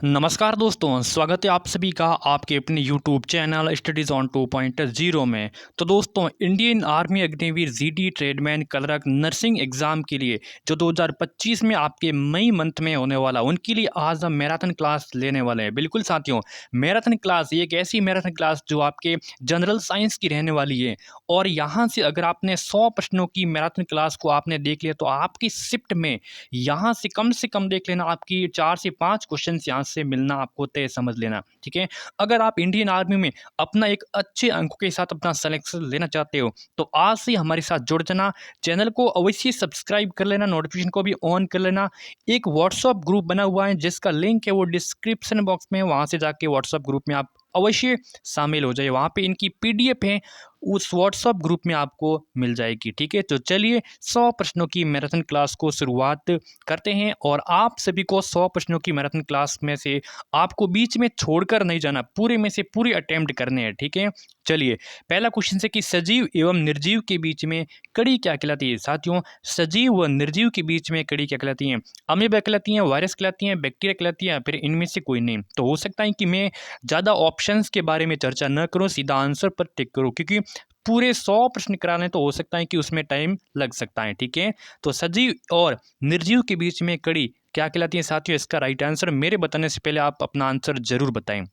नमस्कार दोस्तों, स्वागत है आप सभी का आपके अपने यूट्यूब चैनल स्टडीज़ ऑन 2.0 में। तो दोस्तों, Indian army Agniveer GD tradesman clerk nursing exam के लिए जो 2025 में आपके मई मंथ में होने वाला, उनके लिए आज हम मैराथन क्लास लेने वाले हैं। बिल्कुल साथियों, मैराथन क्लास ये एक ऐसी मैराथन क्लास जो आपके जनरल साइंस की रहने वाली है। और यहाँ से अगर आपने 100 प्रश्नों की मैराथन क्लास को आपने देख लिया तो आपकी शिफ्ट में यहाँ से कम देख लेना, आपकी 4 से 5 क्वेश्चंस यहाँ से मिलना आपको तय समझ लेना, ठीक है। अगर आप इंडियन आर्मी में अपना एक अच्छे अंकों के साथ अपना सिलेक्शन लेना चाहते हो तो आज से हमारे साथ जुड़ जाना। चैनल को अवश्य सब्सक्राइब कर लेना, नोटिफिकेशन को भी ऑन कर लेना। एक व्हाट्सअप ग्रुप बना हुआ है जिसका लिंक है वो डिस्क्रिप्शन बॉक्स में, वहाँ से जाके व्हाट्सअप ग्रुप में आप अवश्य शामिल हो जाइए। वहाँ पे इनकी पीडीएफ है, उस व्हाट्सअप ग्रुप में आपको मिल जाएगी, ठीक है। तो चलिए 100 प्रश्नों की मैराथन क्लास को शुरुआत करते हैं और आप सभी को 100 प्रश्नों की मैराथन क्लास में से आपको बीच में छोड़कर नहीं जाना, पूरे में से पूरे अटेम्प्ट करने हैं, ठीक है। चलिए, पहला क्वेश्चन है कि सजीव एवं निर्जीव के बीच में कड़ी क्या कहलाती है। साथियों, सजीव व निर्जीव के बीच में कड़ी क्या कहलाती है? अमीबा कहलाती हैं, वायरस कहलाती हैं, बैक्टीरिया कहलाती है, या फिर इनमें से कोई नहीं। तो हो सकता है कि मैं ज़्यादा ऑप्शंस के बारे में चर्चा न करूं, सीधा आंसर पर टिक करूं, क्योंकि पूरे 100 प्रश्न कराने तो हो सकता है कि उसमें टाइम लग सकता है, ठीक है। तो सजीव और निर्जीव के बीच में कड़ी क्या कहलाती है साथियों? इसका राइट आंसर मेरे बताने से पहले आप अपना आंसर जरूर बताएं।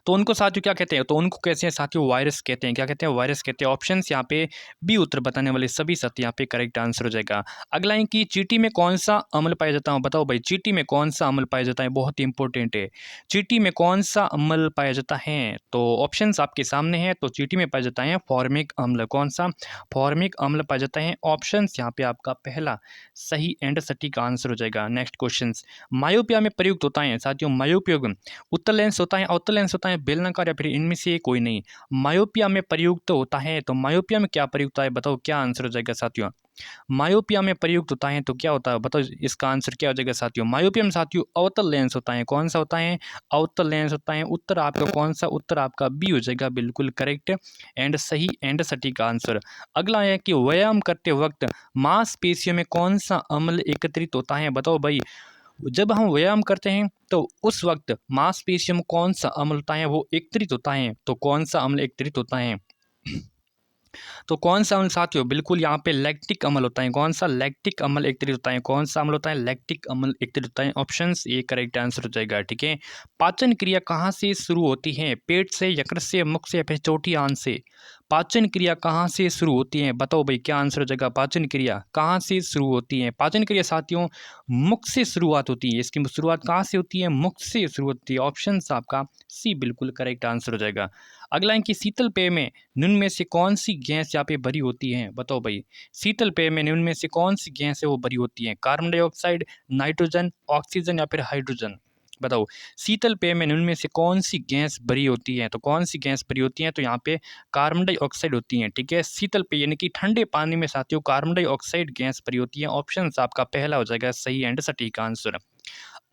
तो उनको साथियों क्या कहते हैं? तो उनको कैसे हैं साथियों? वायरस कहते हैं। क्या कहते हैं? वायरस कहते हैं। ऑप्शंस यहाँ पे बी उत्तर बताने वाले सभी साथी यहाँ पे करेक्ट आंसर हो जाएगा। अगला है कि चींटी में कौन सा अम्ल पाया जाता है? बताओ भाई, चींटी में कौन सा अम्ल पाया जाता है? बहुत ही इंपॉर्टेंट है। चींटी में कौन सा अम्ल पाया जाता है? तो ऑप्शंस आपके सामने है। तो चींटी में पाया जाता है फॉर्मिक अम्ल। कौन सा? फॉर्मिक अम्ल पाया जाता है। ऑप्शंस यहाँ पे आपका पहला सही एंड सटीक आंसर हो जाएगा। नेक्स्ट क्वेश्चन, मायोपिया में प्रयुक्त होता है साथियों। मायोपिया उत्तर लेंस होता है, अवतल लेंस होता है, बेलनाकार, या फिर इनमें से कोई नहीं। मायोपिया में प्रयुक्त होता है, तो मायोपिया में क्या प्रयुक्त है? बताओ क्या आंसर हो जाएगा साथियों? मायोपिया में प्रयुक्त होता है तो क्या होता है? बताओ इसका आंसर क्या हो जाएगा साथियों? मायोपिया में साथियों अवतल लेंस होता है। कौन सा होता है? अवतल लेंस होता है। उत्तर आपका कौन सा? उत्तर आपका बी हो जाएगा, बिल्कुल करेक्ट एंड सही एंड सटीक आंसर। अगला है कि व्यायाम करते वक्त मांसपेशियों में कौन सा अम्ल एकत्रित होता है? बताओ भाई, जब हम व्यायाम करते हैं तो उस वक्त मांसपेशियों में कौन सा अम्ल होता है? वो एकत्रित होता है। तो कौन सा अम्ल एकत्रित होता है? तो कौन सा अम्ल साथियों? बिल्कुल यहाँ पे लैक्टिक अम्ल होता है। कौन सा? लैक्टिक अम्ल एकत्रित होता है। कौन सा अम्ल होता है? लैक्टिक अम्ल एकत्रित होता है। ऑप्शन ए करेक्ट आंसर हो जाएगा, ठीक है। पाचन क्रिया कहाँ से शुरू होती है? पेट से, यकृत से, मुख से, या फिर चौथी आंत से? पाचन क्रिया कहाँ से शुरू होती है? बताओ भाई क्या आंसर हो जाएगा? पाचन क्रिया कहाँ से शुरू होती है? पाचन क्रिया साथियों मुख से शुरुआत होती है। इसकी शुरुआत कहाँ से होती है? मुख से शुरू होती है। ऑप्शन आपका सी बिल्कुल करेक्ट आंसर हो जाएगा। अगला है कि शीतल पेय में निम्न में से कौन सी गैस यहाँ पे भरी होती है? बताओ भाई, शीतल पेय में निम्न में से कौन सी गैस है वो भरी होती है? कार्बन डाइऑक्साइड, नाइट्रोजन, ऑक्सीजन, या फिर हाइड्रोजन? बताओ, शीतल पेय में निम्न में से कौन सी गैस भरी होती है? तो कौन सी गैस भरी होती है? तो यहाँ पे कार्बन डाइऑक्साइड होती है, ठीक है। शीतल पेय यानी कि ठंडे पानी में साथियों कार्बन डाइऑक्साइड गैस भरी होती है। ऑप्शन आपका पहला हो जाएगा सही एंड सटीक आंसर।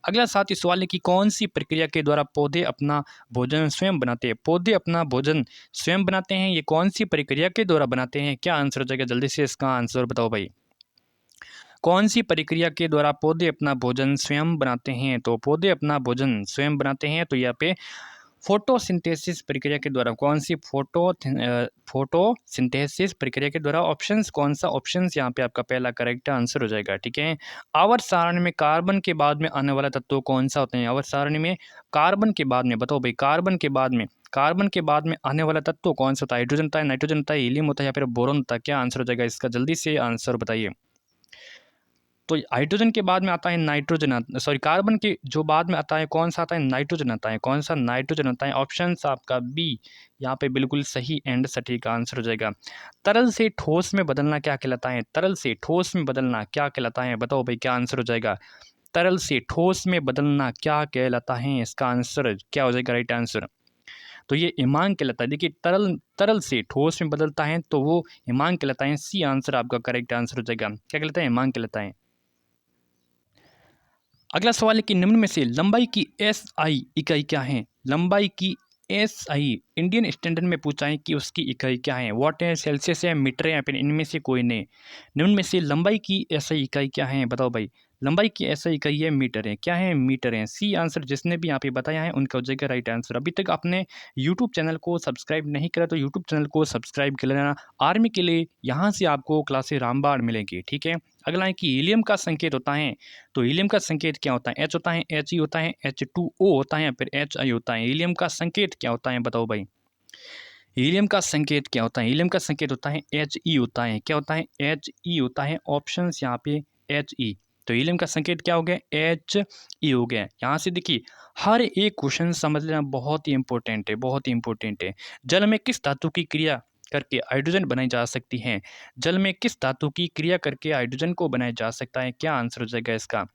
अगला साथी सवाल है कि कौन सी प्रक्रिया के द्वारा पौधे अपना भोजन स्वयं बनाते हैं? पौधे अपना भोजन स्वयं बनाते हैं, ये कौन सी प्रक्रिया के द्वारा बनाते हैं? क्या आंसर हो जाएगा? जल्दी से इसका आंसर बताओ भाई। कौन सी प्रक्रिया के द्वारा पौधे अपना भोजन स्वयं बनाते हैं? तो पौधे अपना भोजन स्वयं बनाते हैं तो यहाँ पे फोटोसिंथेसिस प्रक्रिया के द्वारा। कौन सी? फोटोसिंथेसिस प्रक्रिया के द्वारा। ऑप्शंस कौन सा? ऑप्शंस यहाँ पे आपका पहला करेक्ट आंसर हो जाएगा, ठीक है। आवर्त सारणी में कार्बन के बाद में आने वाला तत्व कौन सा होता है? आवर्त सारणी में कार्बन के बाद में, बताओ भाई, कार्बन के बाद में आने वाला तत्व कौन सा होता है? हाइड्रोजन होता है, नाइट्रोजन होता है, हीलियम होता है, या फिर बोरोन होता है? क्या आंसर हो जाएगा इसका? जल्दी से आंसर बताइए। तो हाइड्रोजन के बाद में आता है नाइट्रोजन, सॉरी, कार्बन के जो बाद में आता है कौन सा आता है? नाइट्रोजन आता है। कौन सा? नाइट्रोजन आता है। ऑप्शन आपका बी यहाँ पे बिल्कुल सही एंड सटीक आंसर हो जाएगा। तरल से ठोस में बदलना क्या कहलाता है? तरल से ठोस में बदलना क्या कहलाता है? बताओ भाई क्या आंसर हो जाएगा? तरल से ठोस में बदलना क्या कहलाता है? इसका आंसर क्या हो जाएगा? राइट आंसर तो ये हिमांक कहलाता है। देखिए, तरल तरल से ठोस में बदलता है तो वो हिमांक कहलाता है। सी आंसर आपका करेक्ट आंसर हो जाएगा। क्या कहलाता है? हिमांक कहलाता है। अगला सवाल है कि निम्न में से लंबाई की एसआई इकाई क्या है? लंबाई की एसआई इंडियन स्टैंडर्ड में पूछा है कि उसकी इकाई क्या है? वॉट है, सेल्सियस है, मीटर है, या फिर इनमें से कोई नहीं। निम्न में से लंबाई की एसआई इकाई क्या है? बताओ भाई, लंबाई की ऐसा इकाई है मीटर है। क्या है? मीटर है। सी आंसर जिसने भी यहाँ पे बताया है उनका हो जाएगा राइट आंसर। अभी तक आपने यूट्यूब चैनल को सब्सक्राइब नहीं करा तो यूट्यूब चैनल को सब्सक्राइब कर लेना। आर्मी के लिए यहाँ से आपको क्लासेस रामबाण मिलेंगी, ठीक है। अगला है कि हीलियम का संकेत होता है, तो हीलियम का संकेत क्या होता है? एच होता है, एच ई होता है, H2O होता है या फिर HI होता है। हीलियम का संकेत क्या होता है बताओ भाई? हीलियम का संकेत क्या होता है? हीलियम का संकेत होता है HE होता है। क्या होता है? HE होता है। ऑप्शंस यहाँ पे HE। तो हीलियम का संकेत क्या हो गया? HE हो गया। यहाँ से देखिए हर एक क्वेश्चन समझ लेना बहुत ही इंपॉर्टेंट है, बहुत ही इंपॉर्टेंट है। जल में किस धातु की क्रिया करके हाइड्रोजन बनाई जा सकती है? जल में किस धातु की क्रिया करके हाइड्रोजन को बनाया जा सकता है? क्या आंसर हो जाएगा इसका?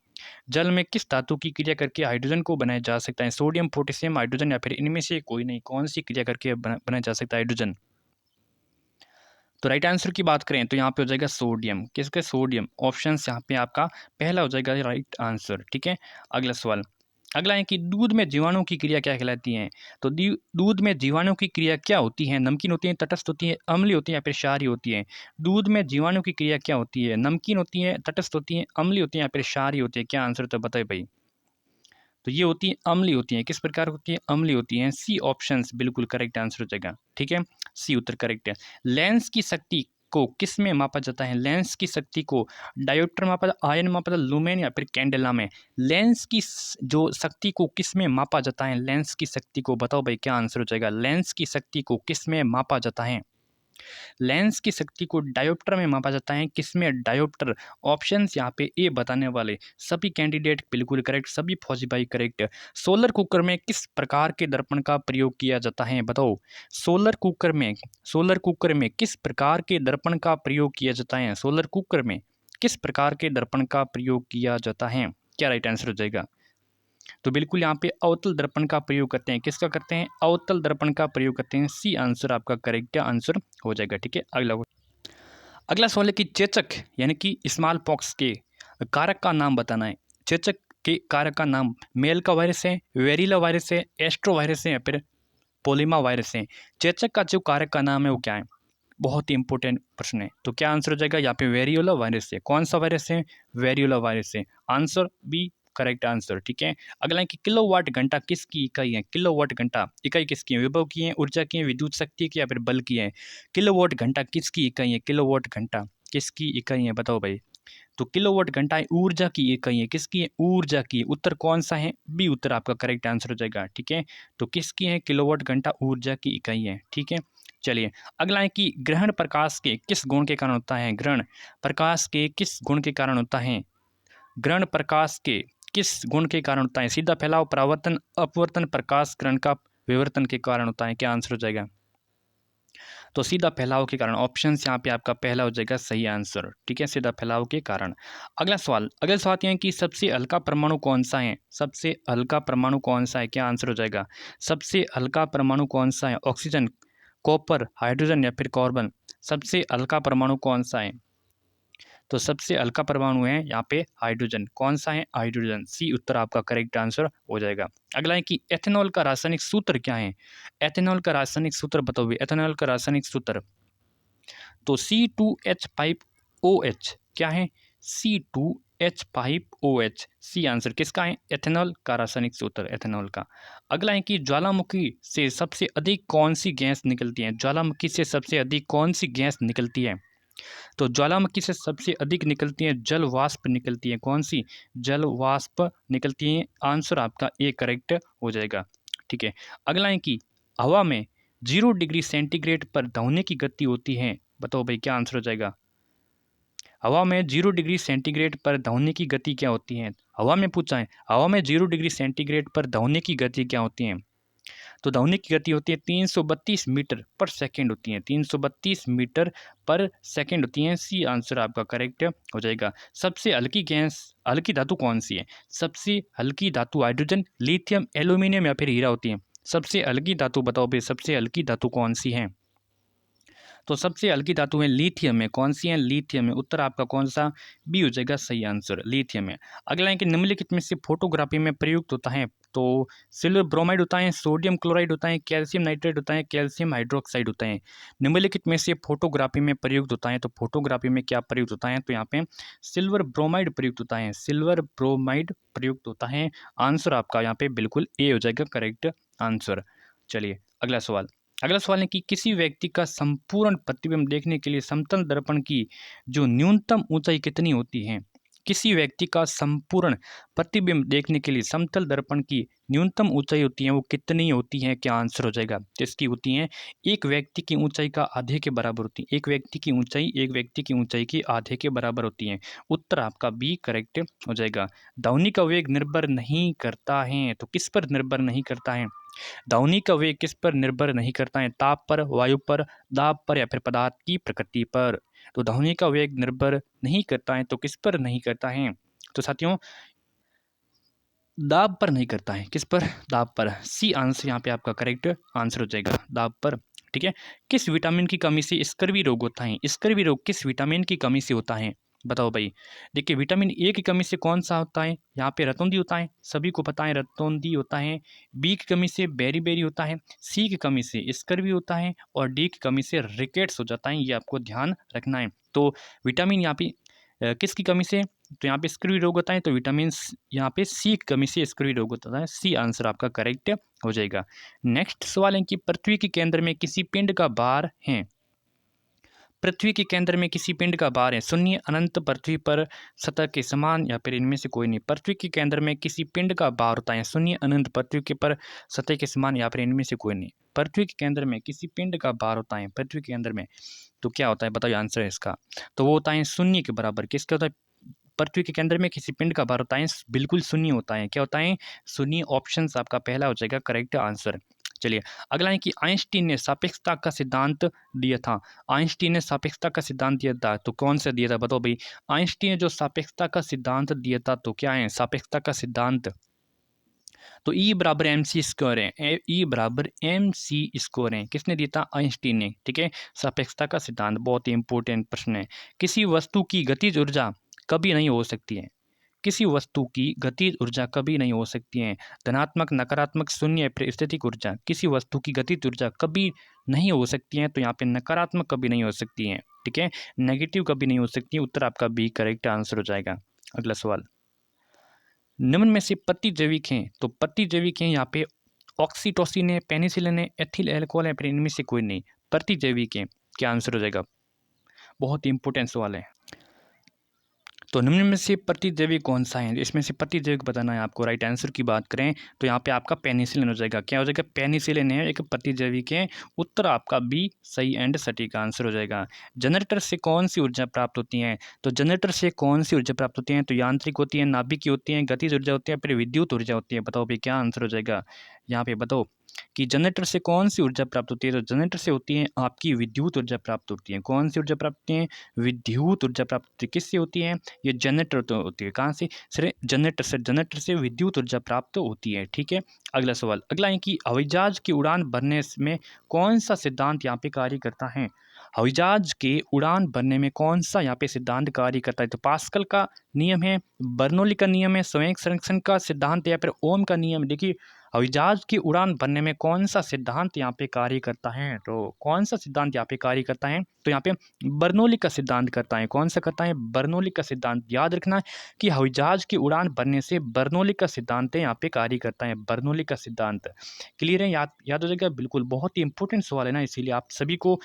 जल में किस धातु की क्रिया करके हाइड्रोजन को बनाया जा सकता है? सोडियम, पोटेशियम, हाइड्रोजन या फिर इनमें से कोई नहीं। कौन सी क्रिया करके बनाया जा सकता है हाइड्रोजन? तो राइट आंसर की बात करें तो यहाँ पे हो जाएगा सोडियम। किसके? सोडियम। ऑप्शन यहाँ पे आपका पहला हो जाएगा राइट आंसर, ठीक है। अगला सवाल, अगला है कि दूध में जीवाणु की क्रिया क्या कहलाती है? तो दूध में जीवाणु की क्रिया क्या होती है? नमकीन होती है, तटस्थ होती है, अम्लीय होती है या फिर क्षारीय होती है? दूध में जीवाणु की क्रिया क्या होती है? नमकीन होती है, तटस्थ होती है, अम्लीय होती है या फिर क्षारीय होती है? क्या आंसर तो बताए भाई? तो ये होती है अम्लीय होती है। किस प्रकार होती है? अम्लीय होती हैं। सी ऑप्शंस बिल्कुल करेक्ट आंसर हो जाएगा, ठीक है। सी उत्तर करेक्ट है। लेंस की शक्ति को किस में मापा जाता है? लेंस की शक्ति को डायोप्टर मापा जाता, आयन मापा जाता, लुमेन या फिर कैंडेला में? लेंस की जो शक्ति को किस में मापा जाता है? लेंस की शक्ति को बताओ भाई, क्या आंसर हो जाएगा? लेंस की शक्ति को किस में मापा जाता है? लेंस की शक्ति को डायोप्टर में मापा जाता है। किसमें? डायोप्टर। ऑप्शंस यहाँ पे ए बताने वाले सभी कैंडिडेट बिल्कुल करेक्ट, सभी फौजी भाई करेक्ट। सोलर कुकर में किस प्रकार के दर्पण का प्रयोग किया जाता है बताओ? सोलर कुकर में किस प्रकार के दर्पण का प्रयोग किया जाता है? सोलर कुकर में किस प्रकार के दर्पण का प्रयोग किया जाता है? क्या राइट आंसर हो जाएगा? तो बिल्कुल यहाँ पे अवतल दर्पण का प्रयोग करते हैं। किसका करते हैं? अवतल दर्पण का प्रयोग करते हैं। सी आंसर आपका करेक्ट आंसर हो जाएगा, ठीक है। अगला सवाल है कि चेचक यानी कि स्मॉल पॉक्स के कारक का नाम बताना है। चेचक के कारक का नाम मेल का वायरस है, वेरिला वायरस है, एस्ट्रो वायरस है या फिर पोलिमा वायरस है? चेचक का जो कारक का नाम है वो क्या है? बहुत ही इंपॉर्टेंट प्रश्न है। तो क्या आंसर हो जाएगा? यहाँ पे वेरियोला वायरस है। कौन सा वायरस है? वेरियोला वायरस है। आंसर बी करेक्ट आंसर, ठीक है। अगला है कि किलोवाट घंटा किसकी इकाई है? किलोवाट घंटा इकाई किसकी है? विभव की है, ऊर्जा की है, विद्युत शक्ति की या फिर बल की है? किलोवाट घंटा किसकी इकाई है? किलोवाट घंटा किसकी इकाई है बताओ भाई? तो किलोवाट घंटा ऊर्जा की इकाई है। किसकी है? ऊर्जा की। उत्तर कौन सा है? बी उत्तर आपका करेक्ट आंसर हो जाएगा, ठीक है। तो किसकी है? किलोवाट घंटा ऊर्जा की इकाई है, ठीक है। चलिए अगला है कि ग्रहण प्रकाश के किस गुण के कारण होता है? ग्रहण प्रकाश के किस गुण के कारण होता है? ग्रहण प्रकाश के किस गुण के कारण होता है? सीधा फैलाव, परावर्तन, अपवर्तन, प्रकाश ग्रहण का विवर्तन के कारण होता है? क्या आंसर हो जाएगा? तो सीधा फैलाव के कारण। ऑप्शन यहाँ पे आपका पहला हो जाएगा सही आंसर, ठीक है, सीधा फैलाव के कारण। अगला सवाल ये है कि सबसे हल्का परमाणु कौन सा है? सबसे हल्का परमाणु कौन सा है? क्या आंसर हो जाएगा? सबसे हल्का परमाणु कौन सा है? ऑक्सीजन, कॉपर, हाइड्रोजन या फिर कार्बन? सबसे हल्का परमाणु कौन सा है? तो सबसे हल्का परमाणु है यहाँ पे हाइड्रोजन। कौन सा है? हाइड्रोजन। सी उत्तर आपका करेक्ट आंसर हो जाएगा। अगला है कि एथेनॉल का रासायनिक सूत्र क्या है? एथेनॉल का रासायनिक सूत्र बताओ भी। एथेनॉल का रासायनिक सूत्र तो C2H5OH क्या है? C2H5OH। सी आंसर किसका है? एथेनॉल का रासायनिक सूत्र एथेनॉल का। अगला है कि ज्वालामुखी से सबसे अधिक कौन सी गैस निकलती है? ज्वालामुखी से सबसे अधिक कौन सी गैस निकलती है? तो ज्वालामुखी से सबसे अधिक निकलती है जल वाष्प निकलती है। कौन सी? जल वाष्प निकलती है। आंसर आपका ए करेक्ट हो जाएगा, ठीक है। अगला है कि हवा में 0 डिग्री सेंटीग्रेड पर ध्वनि की गति होती है। बताओ भाई, क्या आंसर हो जाएगा? हवा में 0 डिग्री सेंटीग्रेड पर ध्वनि की गति क्या होती है? हवा में पूछा है। हवा में 0 डिग्री सेंटीग्रेड पर ध्वनि की गति क्या होती है? तो ध्वनि की गति होती है 332 मीटर पर सेकंड होती है। 332 मीटर पर सेकंड होती है। सी आंसर आपका करेक्ट हो जाएगा। सबसे हल्की धातु कौन सी है? सबसे हल्की धातु हाइड्रोजन, लिथियम, एल्यूमिनियम या फिर हीरा होती है? सबसे हल्की धातु बताओ भाई, सबसे हल्की धातु कौन सी है? तो सबसे हल्की धातु है लिथियम है, कौन सी है? लिथियम है। उत्तर आपका कौन सा? बी हो जाएगा सही आंसर, लिथियम है। अगला है कि निम्नलिखित में से फोटोग्राफी में प्रयुक्त होता है, तो सिल्वर ब्रोमाइड होता है, सोडियम क्लोराइड होता है, कैल्शियम नाइट्रेट होता है, कैल्शियम हाइड्रोक्साइड होता है। निम्नलिखित में से फोटोग्राफी में प्रयुक्त होता है, तो फोटोग्राफी में क्या प्रयुक्त होता है? तो यहाँ पे सिल्वर ब्रोमाइड प्रयुक्त होता है, सिल्वर ब्रोमाइड प्रयुक्त होता है। आंसर आपका यहाँ पे बिल्कुल ए हो जाएगा करेक्ट आंसर। चलिए अगला सवाल है कि किसी व्यक्ति का संपूर्ण प्रतिबिंब देखने के लिए समतल दर्पण की जो न्यूनतम ऊंचाई कितनी होती है? किसी व्यक्ति का संपूर्ण प्रतिबिंब देखने के लिए समतल दर्पण की न्यूनतम ऊंचाई होती है, वो कितनी होती है? क्या आंसर हो जाएगा? तो इसकी होती है एक व्यक्ति की ऊंचाई का आधे के बराबर होती है। एक व्यक्ति की ऊंचाई की आधे के बराबर होती है। उत्तर आपका बी करेक्ट हो जाएगा। ध्वनि का वेग निर्भर नहीं करता है, तो किस पर निर्भर नहीं करता है? ध्वनि का वेग किस पर निर्भर नहीं करता है? ताप पर, वायु पर, दाब पर या फिर पदार्थ की प्रकृति पर? तो ध्वनि का वेग निर्भर नहीं करता है, तो किस पर नहीं करता है? तो साथियों दाब पर नहीं करता है, किस पर? दाब पर। सी आंसर यहाँ पे आपका करेक्ट आंसर हो जाएगा, दाब पर। ठीक है। किस विटामिन की कमी से स्कर्वी रोग होता है? स्कर्वी रोग किस विटामिन की कमी से होता है? बताओ भाई। देखिए विटामिन ए की कमी से कौन सा होता है? यहाँ पे रतौंधी होता है, सभी को पता है रतौंधी होता है। बी की कमी से बेरी बेरी होता है, सी की कमी से स्कर्वी होता है और डी की कमी से रिकेट्स हो जाता है। ये आपको ध्यान रखना है। तो विटामिन यहाँ पे किसकी कमी से? तो यहाँ पे स्कर्वी रोग होता है, तो विटामिन यहाँ पे सी की कमी से स्कर्वी रोग होता है। सी आंसर आपका करेक्ट हो जाएगा। नेक्स्ट सवाल है कि पृथ्वी के केंद्र में किसी पिंड का भार है। पृथ्वी के केंद्र में किसी पिंड का भार है शून्य, अनंत, पृथ्वी पर सतह के समान या फिर इनमें से कोई नहीं। पृथ्वी के केंद्र में किसी पिंड का भार होता है शून्य, अनंत, पृथ्वी के पर सतह के समान या फिर इनमें से कोई नहीं। पृथ्वी के केंद्र में किसी पिंड का भार होता है पृथ्वी के केंद्र में, तो क्या होता है? बताइए आंसर है इसका। तो वो होता है शून्य के बराबर। किसका होता है? पृथ्वी के केंद्र में किसी पिंड का भार होता है बिल्कुल शून्य होता है। क्या होता है? शून्य। ऑप्शन आपका पहला हो जाएगा करेक्ट आंसर। चलिए अगला है कि आइंस्टीन ने सापेक्षता का सिद्धांत दिया था। आइंस्टीन ने सापेक्षता का सिद्धांत दिया था, तो कौन सा दिया था? बताओ भाई। आइंस्टीन ने जो सापेक्षता का सिद्धांत दिया था, तो क्या है सापेक्षता का सिद्धांत? तो ई बराबर एम सी स्क्वायर है। ई बराबर एम सी स्क्वायर है। किसने दिया था? आइंस्टीन ने। ठीक है। सापेक्षता का सिद्धांत बहुत ही इंपॉर्टेंट प्रश्न है। किसी वस्तु की गतिज ऊर्जा कभी नहीं हो सकती है। किसी वस्तु की गतिज ऊर्जा कभी नहीं हो सकती है। धनात्मक, नकारात्मक, शून्य या फिर स्थितिक ऊर्जा। किसी वस्तु की गतिज ऊर्जा कभी नहीं हो सकती है, तो यहाँ पे नकारात्मक कभी नहीं हो सकती है। ठीक है। नेगेटिव कभी नहीं हो सकती है। उत्तर आपका बी करेक्ट आंसर हो जाएगा। अगला सवाल, निम्न में से प्रतिजैविक हैं, तो प्रतिजैविक हैं यहाँ पे ऑक्सीटोसिन है, पेनिसिलिन है, एथिल एल्कोहल है, फिर इनमें से कोई नहीं। प्रतिजैविक हैं, क्या आंसर हो जाएगा? बहुत ही इंपॉर्टेंट सवाल है। तो निम्न में से प्रतिजैविक कौन सा है? इसमें से प्रतिजैविक बताना है आपको। राइट आंसर की बात करें तो यहाँ पे आपका पेनिसिलिन हो जाएगा। क्या हो जाएगा? पेनिसिलिन है एक प्रतिजैविक है। उत्तर आपका बी सही एंड सटीक आंसर हो जाएगा। जनरेटर से कौन सी ऊर्जा प्राप्त होती है? तो जनरेटर से कौन सी ऊर्जा प्राप्त होती है? तो यांत्रिक होती है, नाभिकीय होती है, गतिज ऊर्जा होती है, फिर विद्युत ऊर्जा होती है। बताओ भाई क्या आंसर हो जाएगा? यहाँ पे बताओ कि जनरेटर से कौन सी ऊर्जा प्राप्त होती है? तो जनरेटर से होती है आपकी विद्युत ऊर्जा प्राप्त होती है। कौन सी ऊर्जा प्राप्त होती है? विद्युत ऊर्जा प्राप्त होती है। किससे होती है? ये जनरेटर तो होती है। कहाँ से? सर जनरेटर से विद्युत ऊर्जा प्राप्त होती है। ठीक है। अगला सवाल, अगला है कि हवाई जहाज की उड़ान भरने में कौन सा सिद्धांत यहाँ पे कार्य करता है? हवाई जहाज के उड़ान भरने में कौन सा यहाँ पे सिद्धांत कार्य करता है? तो पास्कल का नियम है, बर्नौली का नियम है, स्वयं संरक्षण का सिद्धांत है, या फिर ओम का नियम। देखिए हवाई जहाज की उड़ान भरने में कौन सा सिद्धांत यहाँ पे कार्य करता है? तो कौन सा सिद्धांत यहाँ पे कार्य करता है? तो यहाँ पे बर्नौली का सिद्धांत करता है। कौन सा करता है? बर्नौली का सिद्धांत। याद रखना है कि हवाई जहाज की उड़ान भरने से बर्नौली का सिद्धांत यहाँ पे कार्य करता है। बर्नौली का सिद्धांत क्लियर है? याद याद हो जाएगा। बिल्कुल बहुत ही इंपॉर्टेंट सवाल है ना, इसीलिए आप सभी को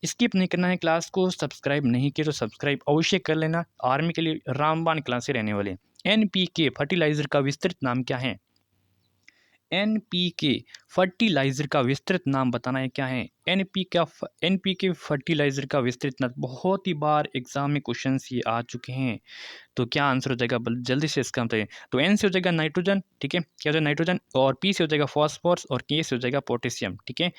स्किप नहीं करना है। क्लास को सब्सक्राइब नहीं किया तो सब्सक्राइब अवश्य कर लेना। आर्मी के लिए रामबाण क्लासे रहने वाले। NPK फर्टिलाइजर का विस्तृत नाम क्या है? NPK फर्टिलाइजर का विस्तृत नाम बताना है क्या है? NPK फर्टिलाइजर का विस्तृत नाम बहुत ही बार एग्जाम में क्वेश्चन ये आ चुके हैं। तो क्या आंसर हो जाएगा? जल्दी से इसका बताइए। तो N से हो जाएगा नाइट्रोजन। ठीक है। क्या हो जाएगा? नाइट्रोजन। और P से हो जाएगा फॉस्फोरस और K से हो जाएगा पोटेशियम। ठीक है।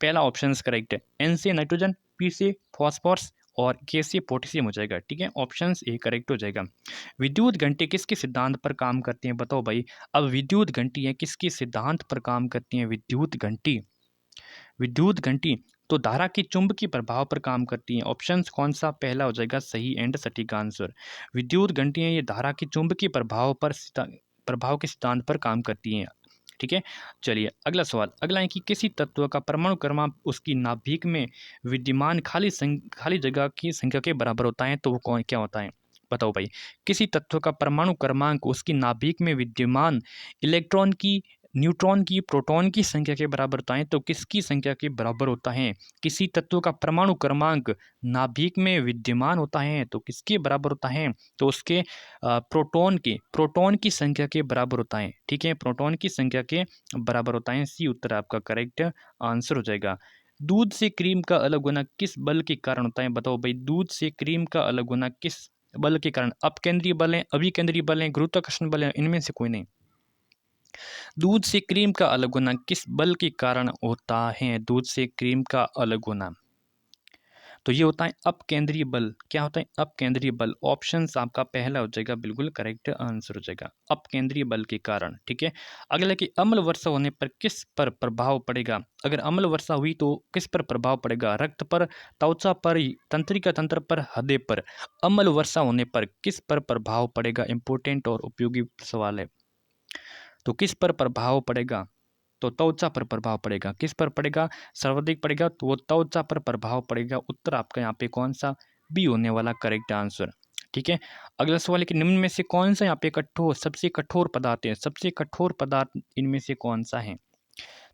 पहला ऑप्शन करेक्ट है। N से नाइट्रोजन, P से फॉस्फोरस और K से पोटेशियम हो जाएगा। ठीक है। ऑप्शन ए करेक्ट हो जाएगा। विद्युत घंटी किसके सिद्धांत पर काम करती हैं? बताओ भाई। अब विद्युत घंटी है किसके सिद्धांत पर काम करती हैं? विद्युत घंटी तो तो धारा के चुंबकीय प्रभाव पर काम करती हैं। ऑप्शंस कौन सा पहला हो जाएगा सही एंड सटीक आंसर। विद्युत घंटियाँ ये धारा के चुंबकीय प्रभाव के सिद्धांत पर काम करती हैं। ठीक है, चलिए अगला सवाल। अगला है कि किसी तत्व का परमाणु क्रमांक उसकी नाभिक में विद्यमान खाली जगह की संख्या के बराबर होता है, तो वो कौन क्या होता है? बताओ भाई। किसी तत्व का परमाणु क्रमांक उसकी नाभिक में विद्यमान इलेक्ट्रॉन की, न्यूट्रॉन की, प्रोटॉन की संख्या के बराबर होता है, तो किसकी संख्या के बराबर होता है? किसी तत्व का परमाणु क्रमांक नाभिक में विद्यमान होता है तो किसके बराबर होता है? तो उसके प्रोटॉन की संख्या के बराबर होता है। ठीक है, प्रोटॉन की संख्या के बराबर होता है। सी उत्तर आपका करेक्ट आंसर हो जाएगा। दूध से क्रीम का अलग होना किस बल के कारण होता है? बताओ भाई, दूध से क्रीम का अलग होना किस बल के कारण? अपकेंद्रीय बल है, अभिकेंद्रीय बल है, गुरुत्वाकर्षण बल है, इनमें से कोई नहीं। दूध से क्रीम का अलग होना किस बल के कारण होता है? दूध से क्रीम का अलग होना, तो ये होता है अपकेंद्रीय बल। क्या होता है? अपकेंद्रीय बल। ऑप्शन आपका पहला हो जाएगा, बिल्कुल करेक्ट आंसर हो जाएगा, अपकेंद्रीय बल के कारण। ठीक है, अगला कि अम्ल वर्षा होने पर किस पर प्रभाव पड़ेगा? अगर अम्ल वर्षा हुई तो किस पर प्रभाव पड़ेगा? रक्त पर, त्वचा पर, तंत्रिका तंत्र पर, हृदय पर? अम्ल वर्षा होने पर किस पर प्रभाव पड़ेगा? इंपॉर्टेंट और उपयोगी सवाल है। तो किस पर प्रभाव पड़ेगा? तो त्वचा पर प्रभाव पड़ेगा। किस पर पड़ेगा? सर्वाधिक पड़ेगा तो वो त्वचा पर प्रभाव पड़ेगा। उत्तर आपका यहाँ पे कौन सा? बी होने वाला करेक्ट आंसर। ठीक है, अगला सवाल है कि निम्न में से कौन सा यहाँ पे सबसे कठोर पदार्थ है? सबसे कठोर पदार्थ इनमें से कौन सा है?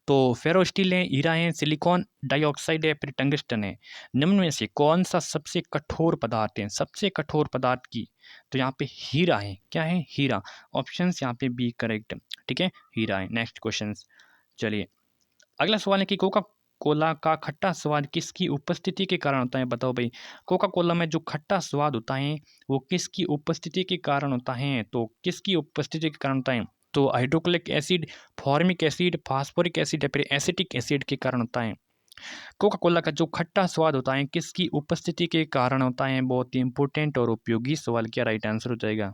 तो फेरो स्टील है, हीरा है, सिलिकॉन डाइऑक्साइड है, फिर टंगस्टन है। निम्न में से कौन सा सबसे कठोर पदार्थ है? सबसे कठोर पदार्थ की, तो यहाँ पे हीरा है। क्या है? हीरा। ऑप्शन यहाँ पे बी करेक्ट। ठीक है, हीरा है। Next question. चलिए अगला सवाल है कि कोका कोला का खट्टा स्वाद किसकी उपस्थिति के कारण होता है? बताओ भाई, कोका कोला में जो खट्टा स्वाद होता है वो किसकी उपस्थिति के कारण होता है? तो किसकी उपस्थिति के कारण होता है? तो hydrochloric acid, formic acid, phosphoric acid या फिर एसिटिक एसिड के कारण होता है। कोका कोला का जो खट्टा स्वाद होता है किसकी उपस्थिति के कारण होता है? बहुत ही इंपॉर्टेंट और उपयोगी सवाल। क्या राइट आंसर हो जाएगा?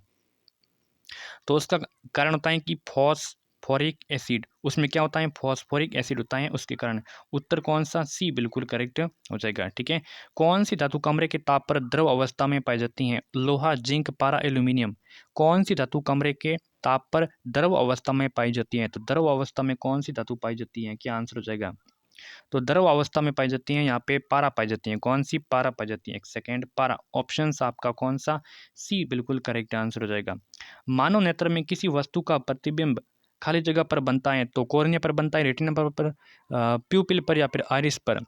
तो उसका कारण होता है कि फॉस्फोरिक एसिड, उसमें क्या होता है? फॉस्फोरिक एसिड होता है, उसके कारण। उत्तर कौन सा? सी बिल्कुल करेक्ट हो जाएगा। ठीक है, कौन सी धातु कमरे के ताप पर द्रव अवस्था में पाई जाती है? लोहा, जिंक, पारा, एल्यूमिनियम। कौन सी धातु कमरे के ताप पर द्रव अवस्था में पाई जाती है? तो द्रव अवस्था में कौन सी धातु पाई जाती है? क्या आंसर हो जाएगा? तो द्रव अवस्था में पाई जाती है यहाँ पे पारा पाई जाती है। कौन सी? पारा पाई जाती है। एक सेकेंड, पारा। ऑप्शन आपका कौन सा? सी बिल्कुल करेक्ट आंसर हो जाएगा। मानव नेत्र में किसी वस्तु का प्रतिबिंब खाली जगह पर बनता है, तो कॉर्निया पर बनता है, रेटिना पर प्यूपिल पर या फिर आइरिस पर?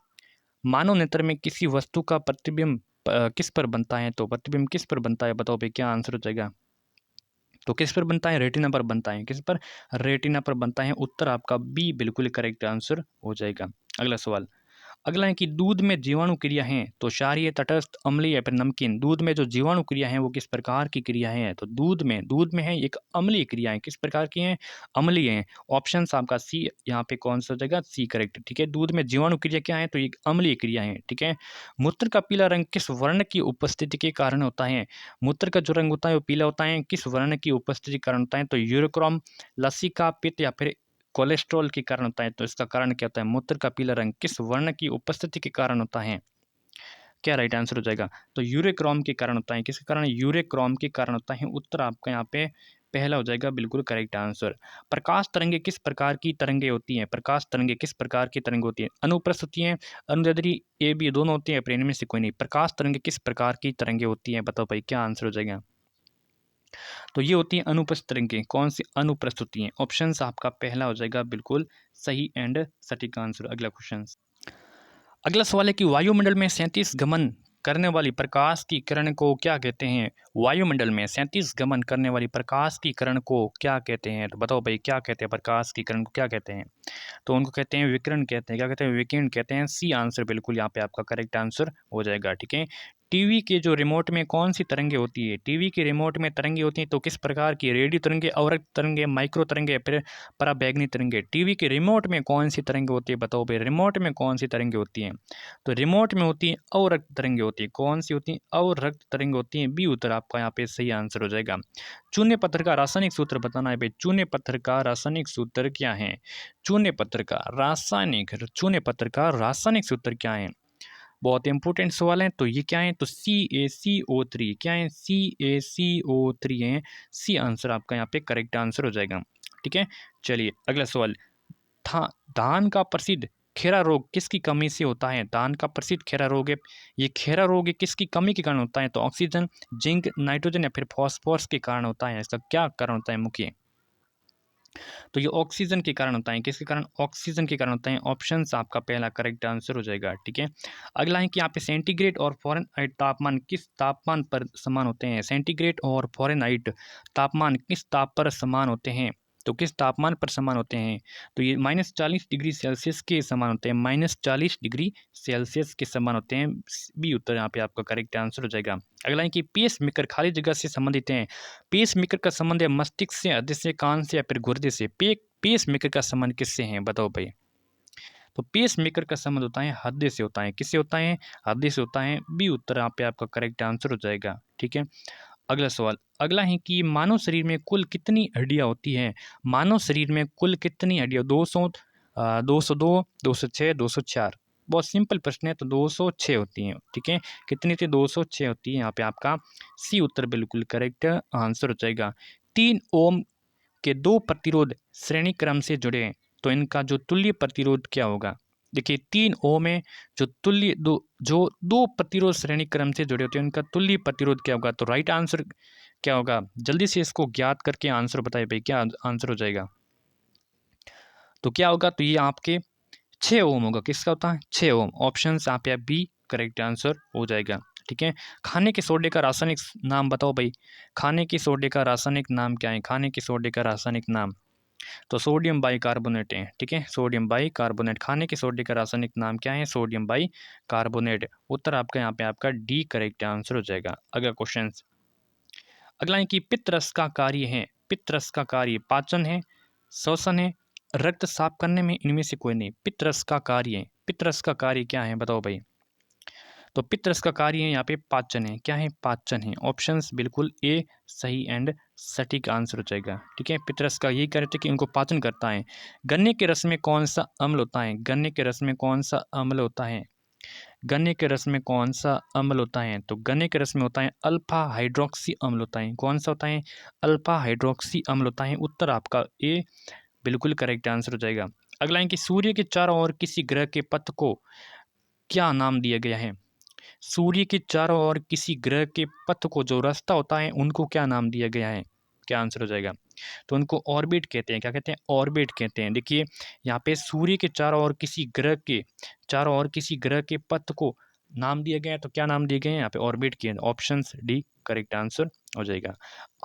मानव नेत्र में किसी वस्तु का प्रतिबिंब किस पर बनता है? तो प्रतिबिंब किस पर बनता है? बताओ भाई, क्या आंसर हो जाएगा? तो किस पर बनता है? रेटिना पर बनता है। किस पर? रेटिना पर बनता है। उत्तर आपका बी बिल्कुल करेक्ट आंसर हो जाएगा। अगला सवाल। अगला है कि दूध में जीवाणु क्रिया है, तो क्षारीय, तटस्थ, अम्लीय या फिर नमकीन? दूध में जो जीवाणु क्रिया है वो किस प्रकार की क्रिया है? तो दूध में है एक अम्लीय क्रिया है। किस प्रकार की है? अम्लीय है। ऑप्शन आपका सी यहाँ पे कौन सा हो जाएगा? C correct. ठीक है, दूध में जीवाणु क्रिया क्या है? तो एक अम्लीय क्रिया है। ठीक है, मूत्र का पीला रंग किस वर्ण की उपस्थिति के कारण होता है? मूत्र का जो रंग होता है वो पीला होता है, किस वर्ण की उपस्थिति के कारण होता है? तो यूरोक्रोम, लसिका, पित्त या फिर कोलेस्ट्रॉल के कारण होता है। तो इसका कारण क्या होता है? मूत्र का पीला रंग किस वर्ण की उपस्थिति के कारण होता है? क्या राइट आंसर हो जाएगा? तो यूरेक्रोम के कारण होता है। किसके कारण? यूरेक्रोम के कारण होता है। उत्तर आपका यहाँ पे पहला हो जाएगा, बिल्कुल करेक्ट आंसर। प्रकाश तरंगे किस प्रकार की तरंगे होती हैं? प्रकाश तरंगे किस प्रकार की तरंग होती है? अनुप्रस्थ होती हैं, अनुदैर्ध्य, ए बी दोनों होती हैं, इनमें से कोई नहीं। प्रकाश तरंगे किस प्रकार की तरंगे होती हैं? बताओ भाई, क्या आंसर हो जाएगा? तो ये होती हैं अनुप्रस्थ तरंगें। कौन सी? अनुप्रस्थ होती हैं। ऑप्शन आपका पहला हो जाएगा, बिल्कुल सही एंड सटीक आंसर। अगला क्वेश्चन। अगला सवाल है कि वायुमंडल में 37 गमन करने वाली प्रकाश की किरण को क्या कहते हैं? वायुमंडल में 37 गमन करने वाली प्रकाश की किरण को क्या कहते हैं? तो बताओ भाई, क्या कहते हैं? प्रकाश की किरण को क्या कहते हैं? तो उनको कहते हैं विकिरण कहते हैं। क्या कहते हैं? विकिरण कहते हैं। सी आंसर बिल्कुल यहाँ पे आपका करेक्ट आंसर हो जाएगा। ठीक है, टीवी के जो रिमोट में कौन सी तरंगे होती है? टीवी के रिमोट में तरंगे होती हैं तो किस प्रकार की? रेडियो तरंगे, अवरक्त तरंगे, माइक्रो तरंगे या फिर पराबैंगनी तरंगे? टीवी के रिमोट में कौन सी तरंगे होती है? बताओ भाई, रिमोट में कौन सी तरंगे होती हैं? तो रिमोट में होती हैं अवरक्त तरंगे होती है। कौन सी होती हैं? अवरक्त तरंगे होती हैं। बी उत्तर आपका यहाँ पे सही आंसर हो जाएगा। चूने पत्थर का रासायनिक सूत्र बताना है भाई। चूने पत्थर का रासायनिक सूत्र क्या है? चूने पत्थर का रासायनिक सूत्र क्या है? बहुत इंपॉर्टेंट सवाल है। तो ये क्या है? तो CaCO3। क्या है? CaCO3 है। सी आंसर आपका यहाँ पे करेक्ट आंसर हो जाएगा। ठीक है, चलिए अगला सवाल। धान का प्रसिद्ध खेरा रोग किसकी कमी से होता है? धान का प्रसिद्ध खेरा रोग है, ये खेरा रोग है किसकी कमी के कारण होता है? तो ऑक्सीजन, जिंक, नाइट्रोजन या फिर फॉस्फोरस के कारण होता है। इसका क्या कारण होता है मुख्य? तो ये ऑक्सीजन के कारण होता है। किसके कारण? ऑक्सीजन के कारण होता है। ऑप्शन आपका पहला करेक्ट आंसर हो जाएगा। ठीक है, अगला है कि यहाँ पे सेंटीग्रेड और फ़ारेनहाइट तापमान किस तापमान पर समान होते हैं? सेंटीग्रेड और फ़ारेनहाइट तापमान किस ताप पर समान होते हैं? तो किस तापमान पर समान होते हैं? तो ये -40 डिग्री सेल्सियस के समान होते हैं। -40 डिग्री सेल्सियस के समान होते हैं। बी उत्तर यहाँ पे आपका करेक्ट आंसर हो जाएगा। अगला है कि पेस मेकर खाली जगह से संबंधित हैं। पेस मेकर का संबंध है मस्तिष्क से, हृदय से, कान से या फिर गुर्दे से? पेस मेकर का संबंध किससे है? बताओ भाई। तो पेस मेकर का संबंध होता है हृदय से होता है। किससे होता है? हृदय से होता है। बी उत्तर यहाँ पे आपका करेक्ट आंसर हो जाएगा। ठीक है, अगला सवाल। अगला है कि मानव शरीर में कुल कितनी हड्डियां होती हैं? मानव शरीर में कुल कितनी हड्डियां? 200, 202, 206, 204? बहुत सिंपल प्रश्न है। तो 206 होती हैं। ठीक है, कितनी थी? 206 होती है। यहाँ पे आपका सी उत्तर बिल्कुल करेक्ट आंसर हो जाएगा। 3 ओम के दो प्रतिरोध श्रेणी क्रम से जुड़े हैं तो इनका जो तुल्य प्रतिरोध क्या होगा? देखिए 3 ओम में जो दो प्रतिरोध श्रेणी क्रम से जुड़े होते हैं उनका तुल्य प्रतिरोध क्या होगा? तो राइट आंसर क्या होगा? जल्दी से इसको ज्ञात करके आंसर बताइए भाई, क्या आंसर हो जाएगा? तो क्या होगा? तो ये आपके 6 ओम होगा। किसका होता है? 6 ओम। ऑप्शन यहाँ पे बी करेक्ट आंसर हो जाएगा। ठीक है, खाने के सोडे का रासायनिक नाम बताओ भाई। खाने के सोडे का रासायनिक नाम क्या है? खाने के सोडे का रासायनिक नाम तो सोडियम बाइकार्बोनेट है। ठीक है, सोडियम बाइकार्बोनेट। खाने के सोडे का रासायनिक नाम क्या है? Sodium bicarbonate. उत्तर आपका यहाँ पे आपका डी करेक्ट आंसर हो जाएगा। अगला क्वेश्चन। अगला है कि पित्त रस का कार्य है। पित्त रस का कार्य पाचन है, श्वसन है, रक्त साफ करने में? इनमें से कोई नहीं। पित्त रस का कार्य है। पित्त रस का कार्य क्या है? बताओ भाई। तो पित्त रस का कार्य है यहाँ पे पाचन है। क्या है? पाचन है। ऑप्शंस बिल्कुल ए सही एंड सटीक आंसर हो जाएगा। ठीक है, पित्त रस का यही कार्य है कि इनको पाचन करता है। गन्ने के रस में कौन सा अम्ल होता है? गन्ने के रस में कौन सा अम्ल होता है? गन्ने के रस में कौन सा अम्ल होता है? तो गन्ने के रस में होता है अल्फा हाइड्रोक्सी अम्ल होता है। कौन सा होता है? अल्फा हाइड्रोक्सी अम्ल होता है। उत्तर आपका ए बिल्कुल करेक्ट आंसर हो जाएगा। अगला है कि सूर्य के चारों ओर किसी ग्रह के पथ को क्या नाम दिया गया है? सूर्य के चारों ओर किसी ग्रह के पथ को जो रास्ता होता है उनको क्या नाम दिया गया है? क्या आंसर हो जाएगा? तो उनको ऑर्बिट कहते हैं। क्या कहते हैं? ऑर्बिट कहते हैं। देखिए यहाँ पे सूर्य के चारों ओर किसी ग्रह के पथ को नाम दिया गया है। तो क्या नाम दिए गए हैं? यहाँ पे ऑर्बिट किए। ऑप्शन डी करेक्ट आंसर हो जाएगा।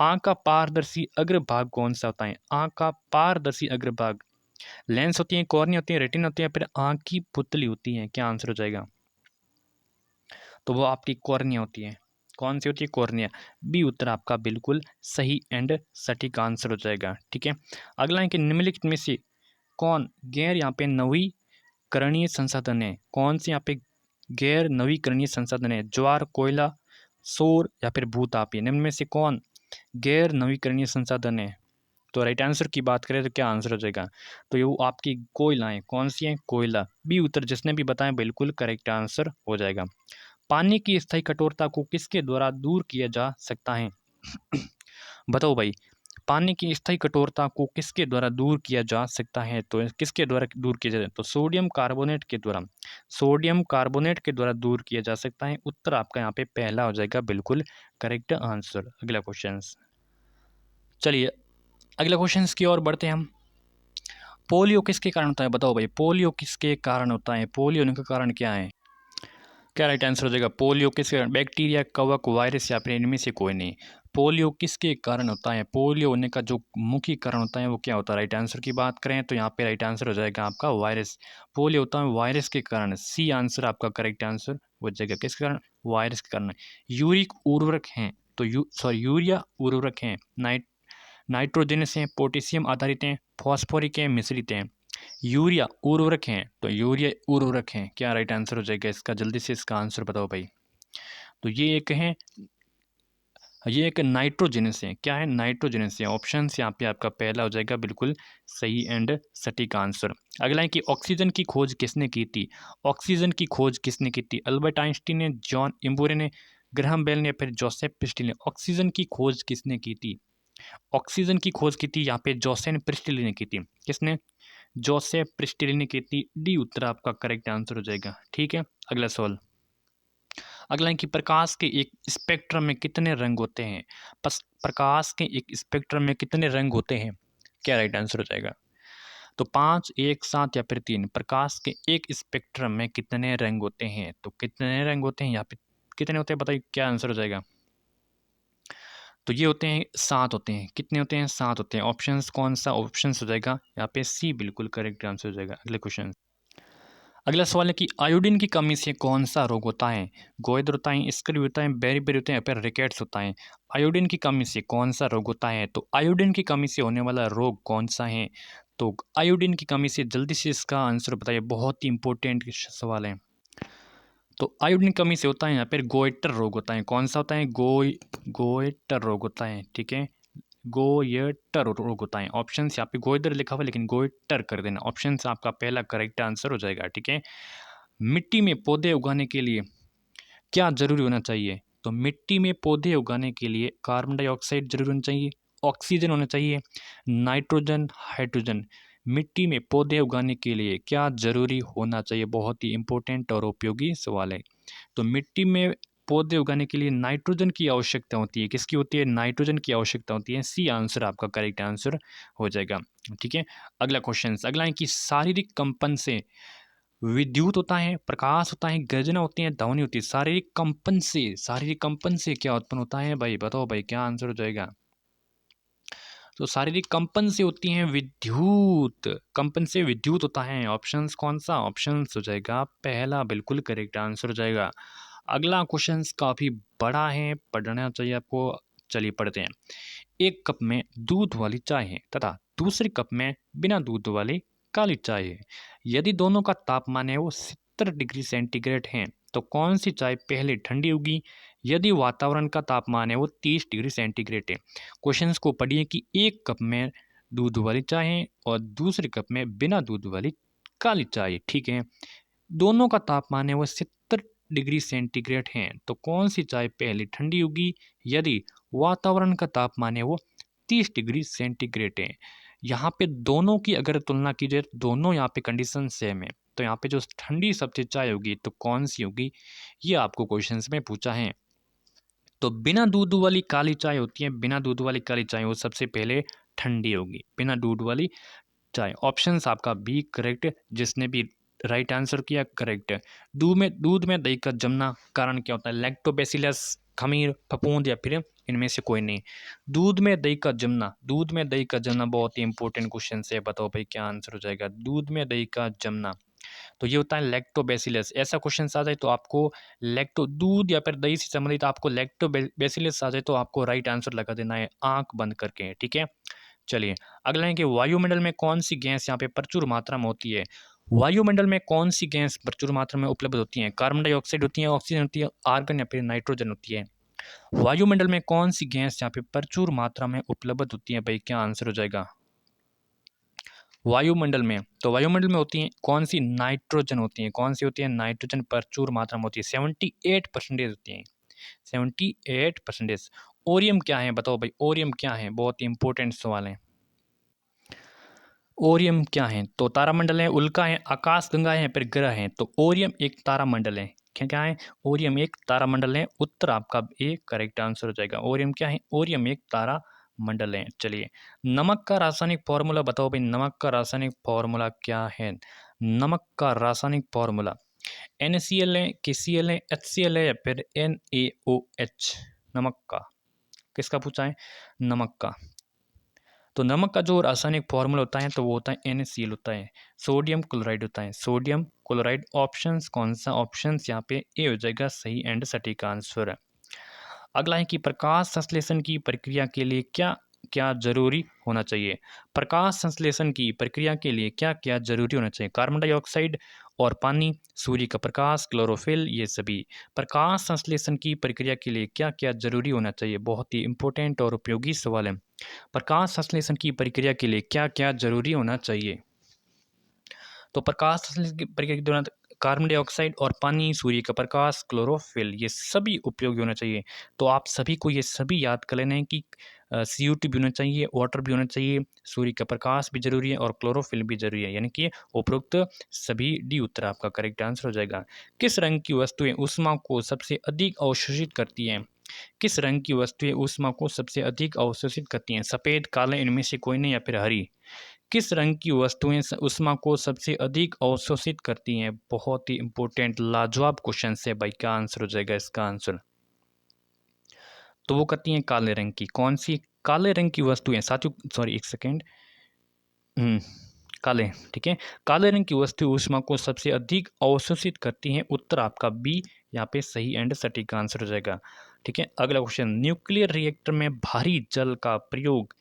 आंख का पारदर्शी अग्रभाग कौन सा होता है? आंख का पारदर्शी अग्रभाग लेंस होती है, कॉर्निया होती है, रेटिना होती है, फिर आंख की पुतली होती है? क्या आंसर हो जाएगा? तो वो आपकी कॉर्निया होती है। कौन सी होती है? कॉर्निया। बी उत्तर आपका बिल्कुल सही एंड सटीक आंसर हो जाएगा। ठीक है, अगला है कि निम्नलिखित में से कौन गैर यहाँ पे नवीकरणीय संसाधन है? कौन से यहाँ पे गैर नवीकरणीय संसाधन है? ज्वार, कोयला, सौर या फिर भूतापीय? निम्न में से कौन गैर नवीकरणीय संसाधन है? तो राइट आंसर की बात करें तो क्या आंसर हो जाएगा? तो ये वो आपकी कोयला है। कौन सी है? कोयला। बी उत्तर जिसने भी बताया बिल्कुल करेक्ट आंसर हो जाएगा। पानी की स्थायी कठोरता को किसके द्वारा दूर किया जा सकता है? बताओ भाई, पानी की स्थायी कठोरता को किसके द्वारा दूर किया जा सकता है? तो किसके द्वारा दूर किया जाए? तो सोडियम कार्बोनेट के द्वारा। सोडियम कार्बोनेट के द्वारा दूर किया जा सकता है। उत्तर आपका यहाँ पे पहला हो जाएगा बिल्कुल करेक्ट आंसर। अगला क्वेश्चन। चलिए अगला क्वेश्चन की ओर बढ़ते हैं हम। पोलियो किसके कारण होता है? बताओ भाई, पोलियो किसके कारण होता है? पोलियो होने का कारण क्या है? क्या राइट आंसर हो जाएगा? पोलियो किसके कारण? बैक्टीरिया, कवक, वायरस या फिर इनमें से कोई नहीं। पोलियो किसके कारण होता है? पोलियो होने का जो मुख्य कारण होता है वो क्या होता है? राइट आंसर की बात करें तो यहाँ पे राइट आंसर हो जाएगा आपका वायरस। पोलियो होता है वायरस के कारण। सी आंसर आपका करेक्ट आंसर हो जाएगा। किसके कारण? वायरस के कारण। यूरिक उर्वरक हैं तो यूरिया उर्वरक हैं, नाइट्रोजनस हैं, पोटेशियम आधारित हैं, फॉस्फोरिक हैं, मिश्रित हैं। यूरिया उर्वरक हैं तो यूरिया उर्वरक हैं। क्या राइट आंसर हो जाएगा इसका? जल्दी से इसका आंसर बताओ भाई। तो ये एक नाइट्रोजनस है। क्या है? नाइट्रोजनस है। ऑप्शन यहाँ पे आपका पहला हो जाएगा बिल्कुल सही एंड सटीक आंसर। अगला है कि ऑक्सीजन की खोज किसने की थी? ऑक्सीजन की खोज किसने की थी? अल्बर्ट आइंस्टीन ने, जॉन इम्बूरे ने, ग्राहम बेल ने, फिर जोसेफ प्रिस्टली ने। ऑक्सीजन की खोज किसने की थी? ऑक्सीजन की खोज की थी यहाँ पे जोसेफ प्रिस्टली ने की थी। किसने? जोसेफ प्रिस्टली ने की थी। डी उत्तर आपका करेक्ट आंसर हो जाएगा। ठीक है, अगला सवाल। अगला है कि प्रकाश के एक स्पेक्ट्रम में कितने रंग होते हैं? प्रकाश के एक स्पेक्ट्रम में कितने रंग होते हैं? क्या राइट आंसर हो जाएगा? तो 5, 1, 7 या फिर 3। प्रकाश के एक स्पेक्ट्रम में कितने रंग होते हैं? तो कितने रंग होते हैं यहाँ पे? कितने होते हैं बताइए, क्या आंसर हो जाएगा? तो ये होते हैं 7 होते हैं। कितने होते हैं? 7 होते हैं। ऑप्शंस कौन सा ऑप्शंस हो जाएगा यहाँ पे? सी बिल्कुल करेक्ट आंसर हो जाएगा। अगले क्वेश्चन। अगला सवाल है कि आयोडीन की कमी से कौन सा रोग होता है? गोइत्र होता है, स्कर्वी होता है, बेरी होता है या फिर रिकेट्स होता है? आयोडीन की कमी से कौन सा रोग होता है? तो आयोडीन की कमी से होने वाला रोग कौन सा है? तो आयोडीन की कमी से, जल्दी से इसका आंसर बताइए, बहुत ही इंपॉर्टेंट सवाल है। तो आयोडीन की कमी से होता है यहाँ पर गोइटर रोग होता है। कौन सा होता है? गोइटर रोग होता है। ठीक है, गोयटर रोग होता है। ऑप्शन यहाँ पे गोइटर लिखा हुआ लेकिन गोइटर कर देना। ऑप्शन आपका पहला करेक्ट आंसर हो जाएगा। ठीक है। मिट्टी में पौधे उगाने के लिए क्या जरूरी होना चाहिए? तो मिट्टी में पौधे उगाने के लिए कार्बन डाइऑक्साइड जरूर होना चाहिए, ऑक्सीजन होना चाहिए, नाइट्रोजन, हाइड्रोजन। मिट्टी में पौधे उगाने के लिए क्या जरूरी होना चाहिए? बहुत ही इंपॉर्टेंट और उपयोगी सवाल है। तो मिट्टी में पौधे उगाने के लिए नाइट्रोजन की आवश्यकता होती है। किसकी होती है? नाइट्रोजन की आवश्यकता होती है। सी आंसर आपका करेक्ट आंसर हो जाएगा। ठीक है, अगला क्वेश्चन। अगला है कि शारीरिक कंपन से विद्युत होता है, प्रकाश होता है, गर्जना होती है, ध्वनि होती है। शारीरिक कंपन से क्या उत्पन्न होता है भाई? बताओ भाई, क्या आंसर हो जाएगा? तो शारीरिक कंपन से होती हैं विद्युत। कंपन से विद्युत होता है। ऑप्शंस कौन सा? ऑप्शंस हो जाएगा पहला बिल्कुल करेक्ट आंसर हो जाएगा। अगला क्वेश्चन काफ़ी बड़ा है, पढ़ना चाहिए आपको। चलिए पढ़ते हैं। एक कप में दूध वाली चाय है तथा दूसरे कप में बिना दूध वाली काली चाय है। यदि दोनों का तापमान है वो 70 डिग्री सेंटीग्रेड है तो कौन सी चाय पहले ठंडी होगी? यदि वातावरण का तापमान है वो 30 डिग्री सेंटीग्रेड है। क्वेश्चंस को पढ़िए कि एक कप में दूध वाली चाय है और दूसरे कप में बिना दूध वाली काली चाय है। ठीक है, दोनों का तापमान है वो 70 डिग्री सेंटीग्रेड है तो कौन सी चाय पहले ठंडी होगी? यदि वातावरण का तापमान है वो 30 डिग्री सेंटीग्रेड है। यहाँ पे दोनों की अगर तुलना की जाए तो दोनों यहाँ पे कंडीशन सेम है। तो यहाँ पे जो ठंडी सबसे चाय होगी तो कौन सी होगी, ये आपको क्वेश्चंस में पूछा है। तो बिना दूध वाली काली चाय होती है, बिना दूध वाली काली चाय वो सबसे पहले ठंडी होगी, बिना दूध वाली चाय। ऑप्शंस आपका बी करेक्ट, जिसने भी राइट आंसर किया करेक्ट है। दूध में दही का जमना कारण क्या होता है? लैक्टोबैसिलस, खमीर, फफूंद या फिर इनमें से कोई नहीं। दूध में दही का जमना बहुत ही इंपॉर्टेंट क्वेश्चन है। बताओ भाई, क्या आंसर हो जाएगा? दूध में दही का जमना तो ये होता है लैक्टोबैसिलस। ऐसा क्वेश्चन आ जाए तो आपको दूध या फिर दही से संबंधित आपको लैक्टोबैसिलस आ जाए तो आपको राइट आंसर लगा देना है आंख बंद करके। ठीक है, चलिए अगला है कि वायुमंडल में कौन सी गैस यहाँ पे प्रचुर मात्रा में होती है? वायुमंडल में कौन सी गैस प्रचुर मात्रा में उपलब्ध होती है? कार्बन डाइऑक्साइड होती है, ऑक्सीजन होती है, आर्गन या फिर नाइट्रोजन होती है? वायुमंडल में कौन सी गैस यहाँ पे प्रचुर मात्रा में उपलब्ध होती है भाई? क्या आंसर हो जाएगा? वायुमंडल में, तो वायुमंडल में होती है कौन सी? नाइट्रोजन होती है। कौन सी होती है? नाइट्रोजन प्रचुर मात्रा में होती है। 78% होती है, 78%। ओरियम क्या है? बताओ भाई, ओरियम क्या है? बहुत ही इंपॉर्टेंट सवाल है। ओरियम क्या है? तो तारामंडल है, उल्का है, आकाशगंगा है, फिर ग्रह है। तो ओरियम एक तारामंडल है। क्या क्या है? ओरियम एक तारामंडल है। उत्तर आपका एक करेक्ट आंसर हो जाएगा। ओरियम क्या है? ओरियम एक तारामंडल है। चलिए, नमक का रासायनिक फॉर्मूला बताओ भाई, नमक का रासायनिक फॉर्मूला क्या है? नमक का रासायनिक फॉर्मूला NaCl है, KCl है, HCl है या फिर NaOH? नमक का, किसका पूछा है? नमक का। तो नमक का जो रासायनिक फॉर्मूला होता है तो वो होता है NaCl होता है, सोडियम क्लोराइड होता है, सोडियम क्लोराइड। ऑप्शंस कौन सा? ऑप्शंस यहाँ पे ए हो जाएगा सही एंड सटीक आंसर। अगला है कि प्रकाश संश्लेषण की प्रक्रिया के लिए क्या क्या जरूरी होना चाहिए? प्रकाश संश्लेषण की प्रक्रिया के लिए क्या क्या जरूरी होना चाहिए? कार्बन डाइऑक्साइड और पानी, सूर्य का प्रकाश, क्लोरोफिल, ये सभी। प्रकाश संश्लेषण की प्रक्रिया के लिए क्या क्या जरूरी होना चाहिए? बहुत ही इंपॉर्टेंट और उपयोगी सवाल है। प्रकाश संश्लेषण की प्रक्रिया के लिए क्या क्या जरूरी होना चाहिए? तो प्रकाश संश्लेषण की प्रक्रिया के दौरान कार्बन डाइऑक्साइड और पानी, सूर्य का प्रकाश, क्लोरोफिल, ये सभी उपयोगी होना चाहिए। तो आप सभी को ये सभी याद कर लेना है कि CO2 भी होना चाहिए, वाटर भी होना चाहिए, सूर्य का प्रकाश भी जरूरी है और क्लोरोफिल भी जरूरी है, यानी कि उपरोक्त सभी डी उत्तर आपका करेक्ट आंसर हो जाएगा। किस रंग की वस्तुएं ऊष्मा को सबसे अधिक अवशोषित करती हैं? किस रंग की वस्तुएं ऊष्मा को सबसे अधिक अवशोषित करती हैं? सफ़ेद, काले, इनमें से कोई नहीं या फिर हरी? किस रंग की वस्तुएं ऊष्मा को सबसे अधिक अवशोषित करती हैं? बहुत ही इंपॉर्टेंट लाजवाब क्वेश्चन है भाई, क्या आंसर हो जाएगा इसका आंसर? तो वो करती हैं काले रंग की। कौन सी काले रंग की वस्तुएं साथियों? सॉरी, एक सेकेंड। काले, ठीक है। काले रंग की वस्तु ऊष्मा को सबसे अधिक अवशोषित करती हैं। उत्तर आपका बी यहाँ पे सही एंड सटीक आंसर हो जाएगा। ठीक है। अगला क्वेश्चन, न्यूक्लियर रिएक्टर में भारी जल का प्रयोग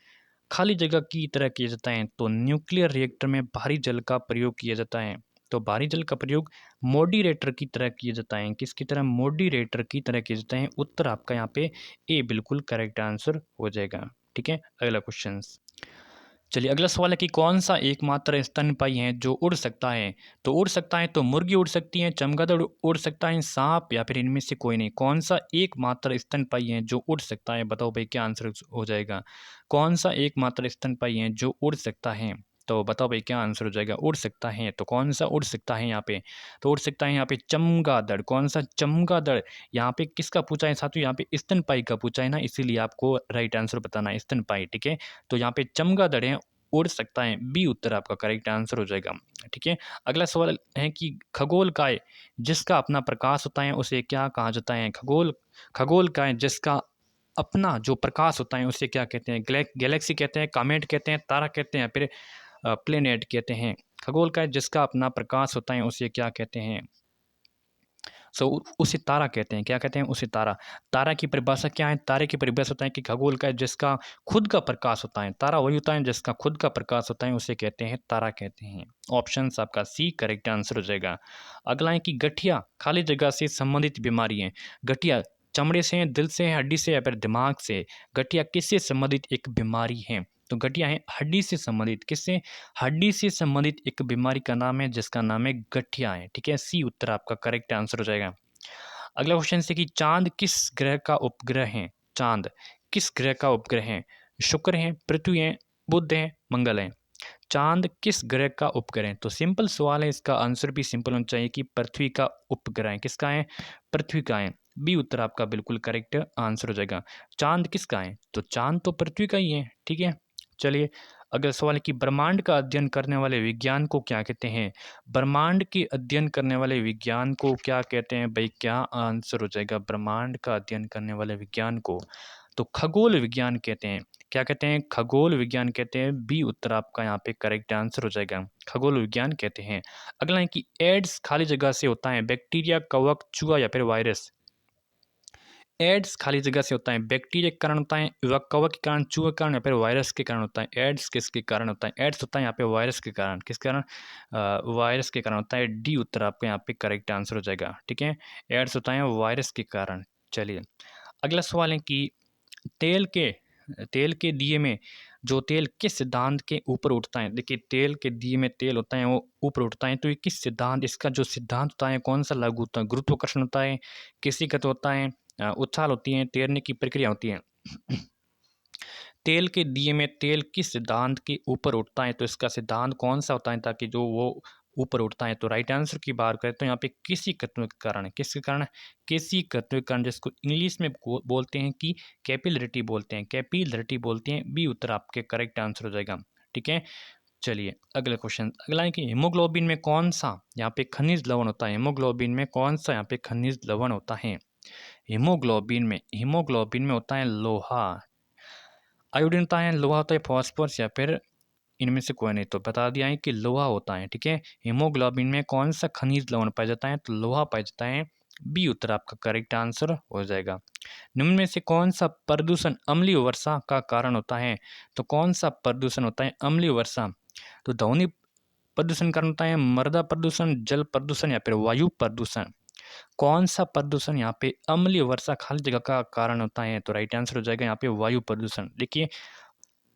खाली जगह की तरह किया जाता है। तो न्यूक्लियर रिएक्टर में भारी जल का प्रयोग किया जाता है। तो भारी जल का प्रयोग मॉडरेटर की तरह किया जाता है। किसकी तरह? मॉडरेटर की तरह किया जाता है। उत्तर आपका यहाँ पे ए बिल्कुल करेक्ट आंसर हो जाएगा। ठीक है। अगला क्वेश्चन, चलिए अगला सवाल है कि कौन सा एकमात्र स्तनपायी है जो उड़ सकता है? तो उड़ सकता है तो मुर्गी उड़ सकती है, चमगादड़ उड़ सकता है, सांप, या फिर इनमें से कोई नहीं। कौन सा एकमात्र स्तनपायी है जो उड़ सकता है? बताओ भाई क्या आंसर हो जाएगा। कौन सा एकमात्र स्तनपायी है जो उड़ सकता है? तो बताओ भाई क्या आंसर हो जाएगा। उड़ सकता है तो कौन सा उड़ सकता है यहाँ पे? तो उड़ सकता है यहाँ पे चमगादड़। कौन सा? चमगादड़। यहाँ पे किसका पूछा है साथियों? यहाँ पे स्तनपायी का पूछा है ना, इसीलिए आपको राइट आंसर बताना है स्तनपायी। ठीक है। तो यहाँ पे चमगादड़ है, उड़ सकता है, बी उत्तर आपका करेक्ट आंसर हो जाएगा। ठीक है। अगला सवाल है कि खगोलकाय जिसका अपना प्रकाश होता है उसे क्या कहा जाता है? खगोलकाय जिसका अपना जो प्रकाश होता है उसे क्या कहते हैं? गैलेक्सी कहते हैं, कामेट कहते हैं, तारा कहते हैं, या फिर प्लेनेट कहते हैं? खगोलकाय जिसका अपना प्रकाश होता है उसे क्या कहते हैं? उसे तारा कहते हैं। क्या कहते हैं? उसे तारा। तारा की परिभाषा क्या है? तारे की परिभाषा होता है कि खगोल का जिसका खुद का प्रकाश होता है। तारा वही होता है जिसका खुद का प्रकाश होता है, उसे कहते हैं तारा कहते हैं। ऑप्शन आपका सी करेक्ट आंसर हो जाएगा। अगला है कि गठिया खाली जगह से संबंधित बीमारी है। गठिया चमड़े से है, दिल से है, हड्डी से या फिर दिमाग से? गठिया किससे संबंधित एक बीमारी है? तो गठिया है हड्डी से संबंधित। किससे? हड्डी से संबंधित एक बीमारी का नाम है जिसका नाम है गठिया है। ठीक है। सी उत्तर आपका करेक्ट आंसर हो जाएगा। अगला क्वेश्चन है कि चांद किस ग्रह का उपग्रह है? चांद किस ग्रह का उपग्रह है? शुक्र है, पृथ्वी है, बुध है, मंगल है? चांद किस ग्रह का उपग्रह है? तो सिंपल सवाल है, इसका आंसर भी सिंपल होना चाहिए कि पृथ्वी का उपग्रह है। किसका है? पृथ्वी का है। बी उत्तर आपका बिल्कुल करेक्ट आंसर हो जाएगा। चांद किसका है? तो चांद तो पृथ्वी का ही है। ठीक है। चलिए अगला सवाल है कि ब्रह्मांड का अध्ययन करने वाले विज्ञान को क्या कहते हैं? ब्रह्मांड के अध्ययन करने वाले विज्ञान को क्या कहते हैं भाई? क्या आंसर हो जाएगा ब्रह्मांड का अध्ययन करने वाले विज्ञान को? तो खगोल विज्ञान कहते हैं। क्या कहते हैं? खगोल विज्ञान कहते हैं। बी उत्तर आपका यहाँ पे करेक्ट आंसर हो जाएगा। खगोल विज्ञान कहते हैं। अगला है कि एड्स खाली जगह से होता है। बैक्टीरिया, कवक, चूहा या फिर वायरस? एड्स खाली जगह से होता है। बैक्टीरिया के कारण होता है, कवक के कारण, चूहे के कारण या फिर वायरस के कारण होता है? एड्स किसके कारण होता है? एड्स होता है यहाँ पे वायरस के कारण। किस कारण? वायरस के कारण होता है। डी उत्तर आपका यहाँ पे करेक्ट आंसर हो जाएगा। ठीक है। एड्स होता है वायरस के कारण। चलिए अगला सवाल है कि तेल के दिए में जो तेल किस सिद्धांत के ऊपर उठता है? देखिए तेल के दिए में तेल होता है वो ऊपर उठता है, तो ये किस सिद्धांत, इसका जो सिद्धांत होता है कौन सा लागू होता है? गुरुत्वाकर्षण होता है, केशिकत होता है, उछाल होती है, तैरने की प्रक्रिया होती है? तेल के दिए में तेल किस सिद्धांत के ऊपर उठता है? तो इसका सिद्धांत कौन सा होता है ताकि जो वो ऊपर उठता है? तो राइट आंसर की बात करें तो यहाँ पे किसी तत्व के कारण है। किसके कारण? किसी तत्व के कारण, जिसको इंग्लिश में बोलते हैं कि कैपिलरिटी बोलते हैं। कैपिलरिटी बोलते हैं। बी उत्तर आपके करेक्ट आंसर हो जाएगा। ठीक है। चलिए अगला क्वेश्चन, अगला है कि हीमोग्लोबिन में कौन सा यहाँ पे खनिज लवण होता है? हीमोग्लोबिन में कौन सा यहाँ पे खनिज लवण होता है? हीमोग्लोबिन में होता है लोहा, आयोडीन होता है, लोहा होता है, फॉस्फोरस, या फिर इनमें से कोई नहीं। तो बता दिया है कि लोहा होता है। ठीक है, हीमोग्लोबिन में कौन सा खनिज लवण पाया जाता है? तो लोहा पाया जाता है। बी उत्तर आपका करेक्ट आंसर हो जाएगा। निम्न में से कौन सा प्रदूषण अम्लीय वर्षा का कारण होता है? तो कौन सा प्रदूषण होता है अम्लीय वर्षा? तो ध्वनि प्रदूषण कारण होता है, मृदा प्रदूषण, जल प्रदूषण, या फिर वायु प्रदूषण। कौन सा प्रदूषण यहाँ पे अम्लीय वर्षा खाली जगह का कारण होता है? तो राइट आंसर हो जाएगा यहाँ पे वायु प्रदूषण। देखिए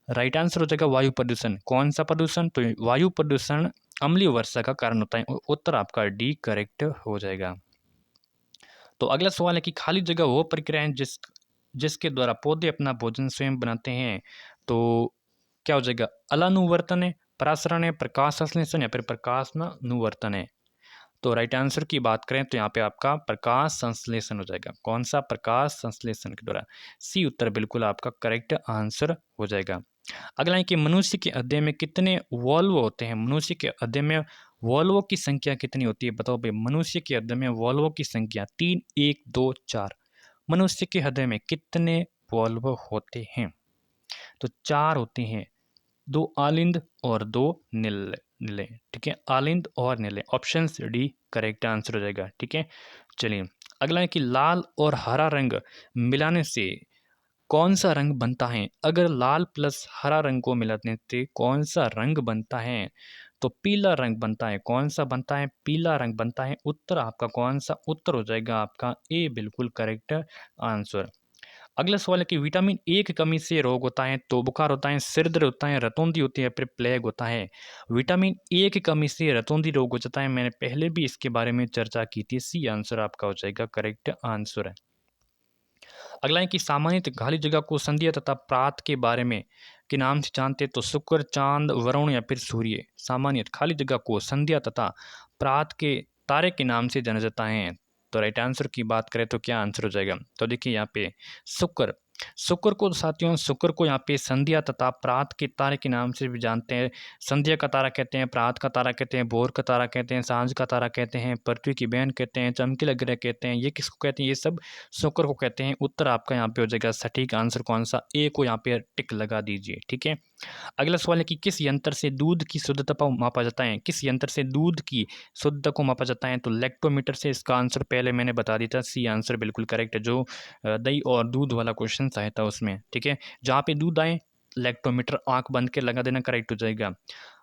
राइट आंसर हो जाएगा वायु प्रदूषण। कौन सा प्रदूषण? तो वायु प्रदूषण अम्लीय वर्षा का कारण होता है। उत्तर आपका डी करेक्ट हो जाएगा। तो अगला सवाल है कि खाली जगह वो प्रक्रियाएं जिसके द्वारा पौधे अपना भोजन स्वयं बनाते हैं। तो क्या हो जाएगा? अलानुवर्तन है, परासरण है, प्रकाश संश्लेषण, या फिर प्रकाश अनुवर्तन है। तो राइट आंसर की बात करें तो यहाँ पे आपका प्रकाश संश्लेषण हो जाएगा। कौन सा? प्रकाश संश्लेषण के द्वारा। सी उत्तर बिल्कुल आपका करेक्ट आंसर हो जाएगा। अगला है कि मनुष्य के हृदय में कितने वॉल्व होते हैं? मनुष्य के हृदय में वॉल्वों की संख्या कितनी होती है? बताओ भाई, मनुष्य के हृदय में वॉल्वों की संख्या 3, 1, 2, 4। मनुष्य के हृदय में कितने वॉल्व होते हैं? तो 4 होते हैं, 2 आलिंद और 2 नीले। ठीक है, आलिंद और नीले। ऑप्शन डी करेक्ट आंसर हो जाएगा। ठीक है, चलिए अगला है कि लाल और हरा रंग मिलाने से कौन सा रंग बनता है? अगर लाल प्लस हरा रंग को मिलाने से कौन सा रंग बनता है? तो पीला रंग बनता है। कौन सा बनता है? पीला रंग बनता है। उत्तर आपका कौन सा? उत्तर हो जाएगा आपका ए बिल्कुल करेक्ट आंसर। अगला सवाल है कि विटामिन ए की कमी से रोग होता है। तो बुखार होता है, सिर दर्द होता है, रतौंधी होती है, फिर प्लेग होता है। विटामिन ए की कमी से रतौंधी रोग हो जाता है। मैंने पहले भी इसके बारे में चर्चा की थी। सी आंसर आपका हो जाएगा करेक्ट आंसर है। अगला है कि सामान्यतः खाली जगह को संध्या तथा प्रात के बारे में के नाम से जानते हैं। तो शुक्र, चांद, वरुण, या फिर सूर्य। सामान्यतः खाली जगह को संध्या तथा प्रात के तारे के नाम से जाना जाता है। तो राइट आंसर की बात करें तो क्या आंसर हो जाएगा? तो देखिए यहाँ पे शुक्र, शुक्र को साथियों, शुक्र को यहाँ पे संध्या तथा प्रात के तारे के नाम से भी जानते हैं। संध्या का तारा कहते हैं, प्रात का तारा कहते हैं, भोर का तारा कहते हैं, सांझ का तारा कहते हैं, पृथ्वी की बहन कहते हैं, चमकीला ग्रह कहते हैं। ये किसको कहते हैं? ये सब शुक्र को कहते हैं। उत्तर आपका यहाँ पे हो जाएगा सटीक आंसर कौन सा? ए को यहाँ पे टिक लगा दीजिए। ठीक है, अगला सवाल है कि किस यंत्र से दूध की शुद्धता को मापा जाता है? किस यंत्र से दूध की शुद्धता को मापा जाता है? तो लैक्टोमीटर से। इसका आंसर पहले मैंने बता दिया था। सी आंसर बिल्कुल करेक्ट है, जो दही और दूध वाला क्वेश्चन आया था उसमें। ठीक है, जहाँ पे दूध आए लैक्टोमीटर आंख बंद के लगा देना, करेक्ट हो जाएगा।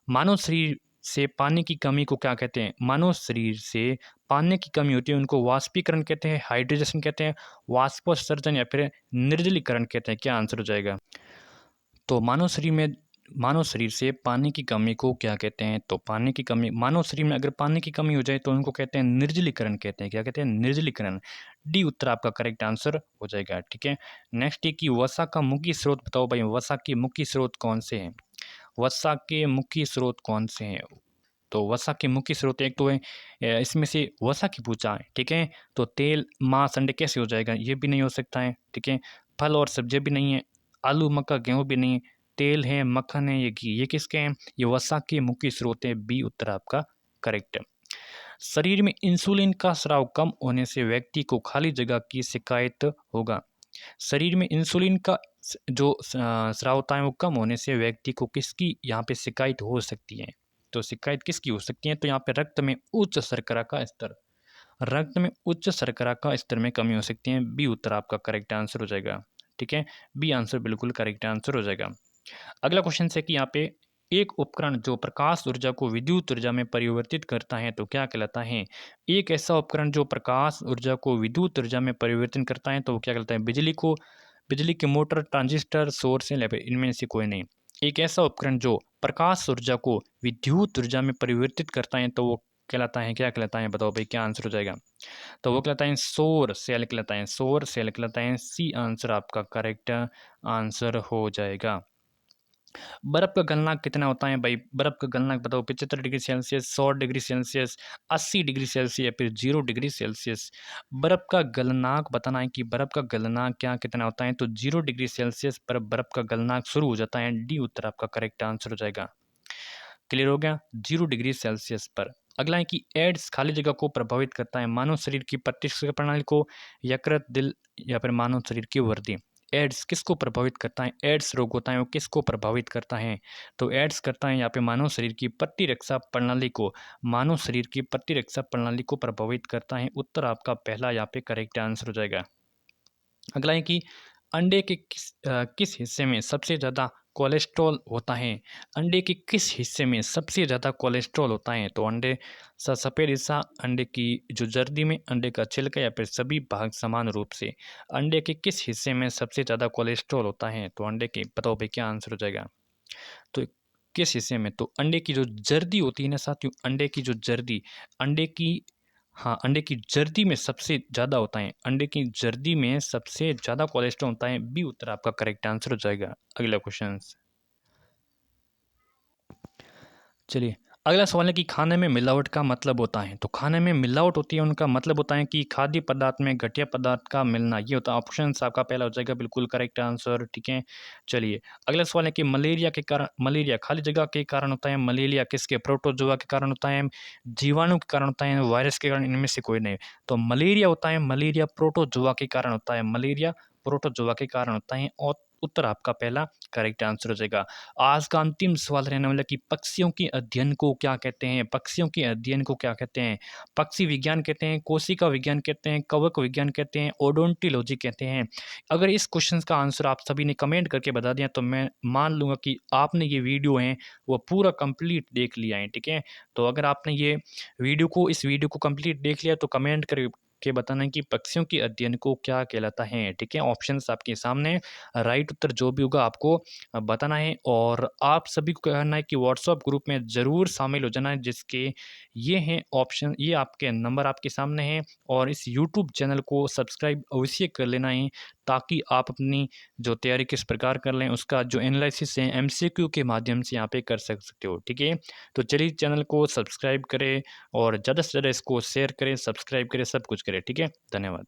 मानव शरीर से पानी की कमी को क्या कहते हैं? मानव शरीर से पानी की कमी होती है उनको वाष्पीकरण कहते हैं, हाइड्रेशन कहते हैं, वाष्पोत्सर्जन, या फिर निर्जलीकरण कहते हैं। क्या आंसर हो जाएगा? तो मानव शरीर से पानी की कमी को क्या कहते हैं? तो पानी की कमी, मानव शरीर में अगर पानी की कमी हो जाए तो उनको कहते हैं निर्जलीकरण कहते हैं। क्या कहते हैं? निर्जलीकरण। डी उत्तर आपका करेक्ट आंसर हो जाएगा। ठीक है, नेक्स्ट है कि वसा का मुख्य स्रोत बताओ भाई, वसा के मुख्य स्रोत कौन से हैं? वसा के मुख्य स्रोत कौन से हैं? तो वसा के मुख्य स्रोत एक तो है इसमें से वसा की पूछा है। ठीक है, तो तेल, मांस, अंडे कैसे हो जाएगा? ये भी नहीं हो सकता है। ठीक है, फल और सब्जियां भी नहीं है, आलू, मक्का, गेहूं भी नहीं है, तेल है, मक्खन है, ये घी, ये किसके हैं? ये वसा के मुख्य स्रोत है। बी उत्तर आपका करेक्ट है। शरीर में इंसुलिन का स्राव कम होने से व्यक्ति को खाली जगह की शिकायत होगा। शरीर में इंसुलिन का जो स्राव होता है वो कम होने से व्यक्ति को किसकी यहाँ पे शिकायत हो सकती है? तो शिकायत किसकी हो सकती है? तो यहाँ पे रक्त में उच्च शर्करा का स्तर, रक्त में उच्च शर्करा का स्तर में कमी हो सकती है। बी उत्तर आपका करेक्ट आंसर हो जाएगा। ठीक है, बी आंसर बिल्कुल करेक्ट आंसर हो जाएगा। अगला क्वेश्चन है कि यहाँ पे एक उपकरण जो प्रकाश ऊर्जा को विद्युत ऊर्जा में परिवर्तित करता है तो क्या कहलाता है? एक ऐसा उपकरण जो प्रकाश ऊर्जा को विद्युत ऊर्जा में परिवर्तन करता है तो वो क्या कहलाता है? बिजली की मोटर, ट्रांजिस्टर, सौर सेल, इनमें से कोई नहीं। एक ऐसा उपकरण जो प्रकाश ऊर्जा को विद्युत ऊर्जा में परिवर्तित करता है तो वो कहलाता है, क्या कहलाता है? बताओ भाई, क्या आंसर हो जाएगा? तो वो कहलाता है सौर सेल कहलाता है, सौर सेल कहलाता है। सी आंसर आपका करेक्ट आंसर हो जाएगा। बर्फ का गलनांक कितना होता है भाई? बर्फ का गलनांक बताओ, 75 degree Celsius, 100 degree Celsius, 80 degree Celsius, या फिर 0 डिग्री सेल्सियस। बर्फ का गलनांक बताना है कि बर्फ का गलनांक क्या कितना होता है? तो 0 डिग्री सेल्सियस पर बर्फ का गलनांक शुरू हो जाता है। डी उत्तर आपका करेक्ट आंसर हो जाएगा। क्लियर हो गया, 0 डिग्री सेल्सियस पर। अगला है कि एड्स खाली जगह को प्रभावित करता है, मानव शरीर की प्रतिरक्षा प्रणाली को, यकृत, दिल या फिर मानव शरीर की वृद्धि। एड्स किसको प्रभावित करता है, एड्स रोग होता है वो किसको प्रभावित करता है, तो एड्स करता है यहाँ पे मानव शरीर की प्रतिरक्षा प्रणाली को, मानव शरीर की प्रतिरक्षा प्रणाली को प्रभावित करता है। उत्तर आपका पहला यहाँ पे करेक्ट आंसर हो जाएगा। अगला है कि अंडे के किस हिस्से में सबसे ज़्यादा कोलेस्ट्रॉल होता है, अंडे के किस हिस्से में सबसे ज़्यादा कोलेस्ट्रॉल होता है, तो अंडे सफ़ेद हिस्सा, अंडे की जो जर्दी में, अंडे का छिलका या फिर सभी भाग समान रूप से। अंडे के किस हिस्से में सबसे ज़्यादा कोलेस्ट्रॉल होता है, तो अंडे के, बताओ भाई क्या आंसर हो जाएगा, तो किस हिस्से में, तो अंडे की जो जर्दी होती है ना साथियों, अंडे की जो जर्दी, अंडे की, हाँ अंडे की जर्दी में सबसे ज़्यादा होता है, अंडे की जर्दी में सबसे ज़्यादा कोलेस्ट्रॉल होता है। बी उत्तर आपका करेक्ट आंसर हो जाएगा। अगला क्वेश्चन, चलिए अगला सवाल है कि खाने में मिलावट का मतलब होता है, तो खाने में मिलावट होती है उनका मतलब होता है कि खाद्य पदार्थ में घटिया पदार्थ का मिलना, ये होता है। ऑप्शन आपका पहला हो जाएगा बिल्कुल करेक्ट आंसर, ठीक है। चलिए अगला सवाल है कि मलेरिया के कारण, मलेरिया खाली जगह के कारण होता है, मलेरिया किसके, प्रोटोजोआ के कारण होता है, जीवाणु के कारण होता है, वायरस के कारण, इनमें से कोई नहीं। तो मलेरिया होता है, मलेरिया प्रोटोजोआ के कारण होता है, मलेरिया प्रोटोजोआ के कारण होता है, और उत्तर आपका पहला करेक्ट आंसर हो जाएगा। आज का अंतिम सवाल रहने वाला कि पक्षियों के अध्ययन को क्या कहते हैं, पक्षियों के अध्ययन को क्या कहते हैं, पक्षी विज्ञान कहते हैं, कोशिका विज्ञान कहते हैं, कवक विज्ञान कहते हैं, ओडोंटोलॉजी कहते हैं। अगर इस क्वेश्चन का आंसर आप सभी ने कमेंट करके बता दिया तो मैं मान लूँगा कि आपने ये वीडियो है वो पूरा कंप्लीट देख लिया है, ठीक है। तो अगर आपने ये वीडियो को, इस वीडियो को कंप्लीट देख लिया तो कमेंट कर के बताना कि पक्षियों के अध्ययन को क्या कहलाता है, ठीक है। ऑप्शंस आपके सामने हैं, राइट उत्तर जो भी होगा आपको बताना है, और आप सभी को कहना है कि व्हाट्सएप ग्रुप में ज़रूर शामिल हो जाना है, जिसके ये हैं ऑप्शन, ये आपके नंबर आपके सामने हैं, और इस यूट्यूब चैनल को सब्सक्राइब अवश्य कर लेना है, ताकि आप अपनी जो तैयारी किस प्रकार कर लें उसका जो एनालिसिस है एमसीक्यू के माध्यम से यहाँ पे कर सकते हो, ठीक है। तो चलिए चैनल को सब्सक्राइब करें और ज़्यादा से ज़्यादा इसको शेयर करें, सब्सक्राइब करें, सब कुछ करें, ठीक है। धन्यवाद।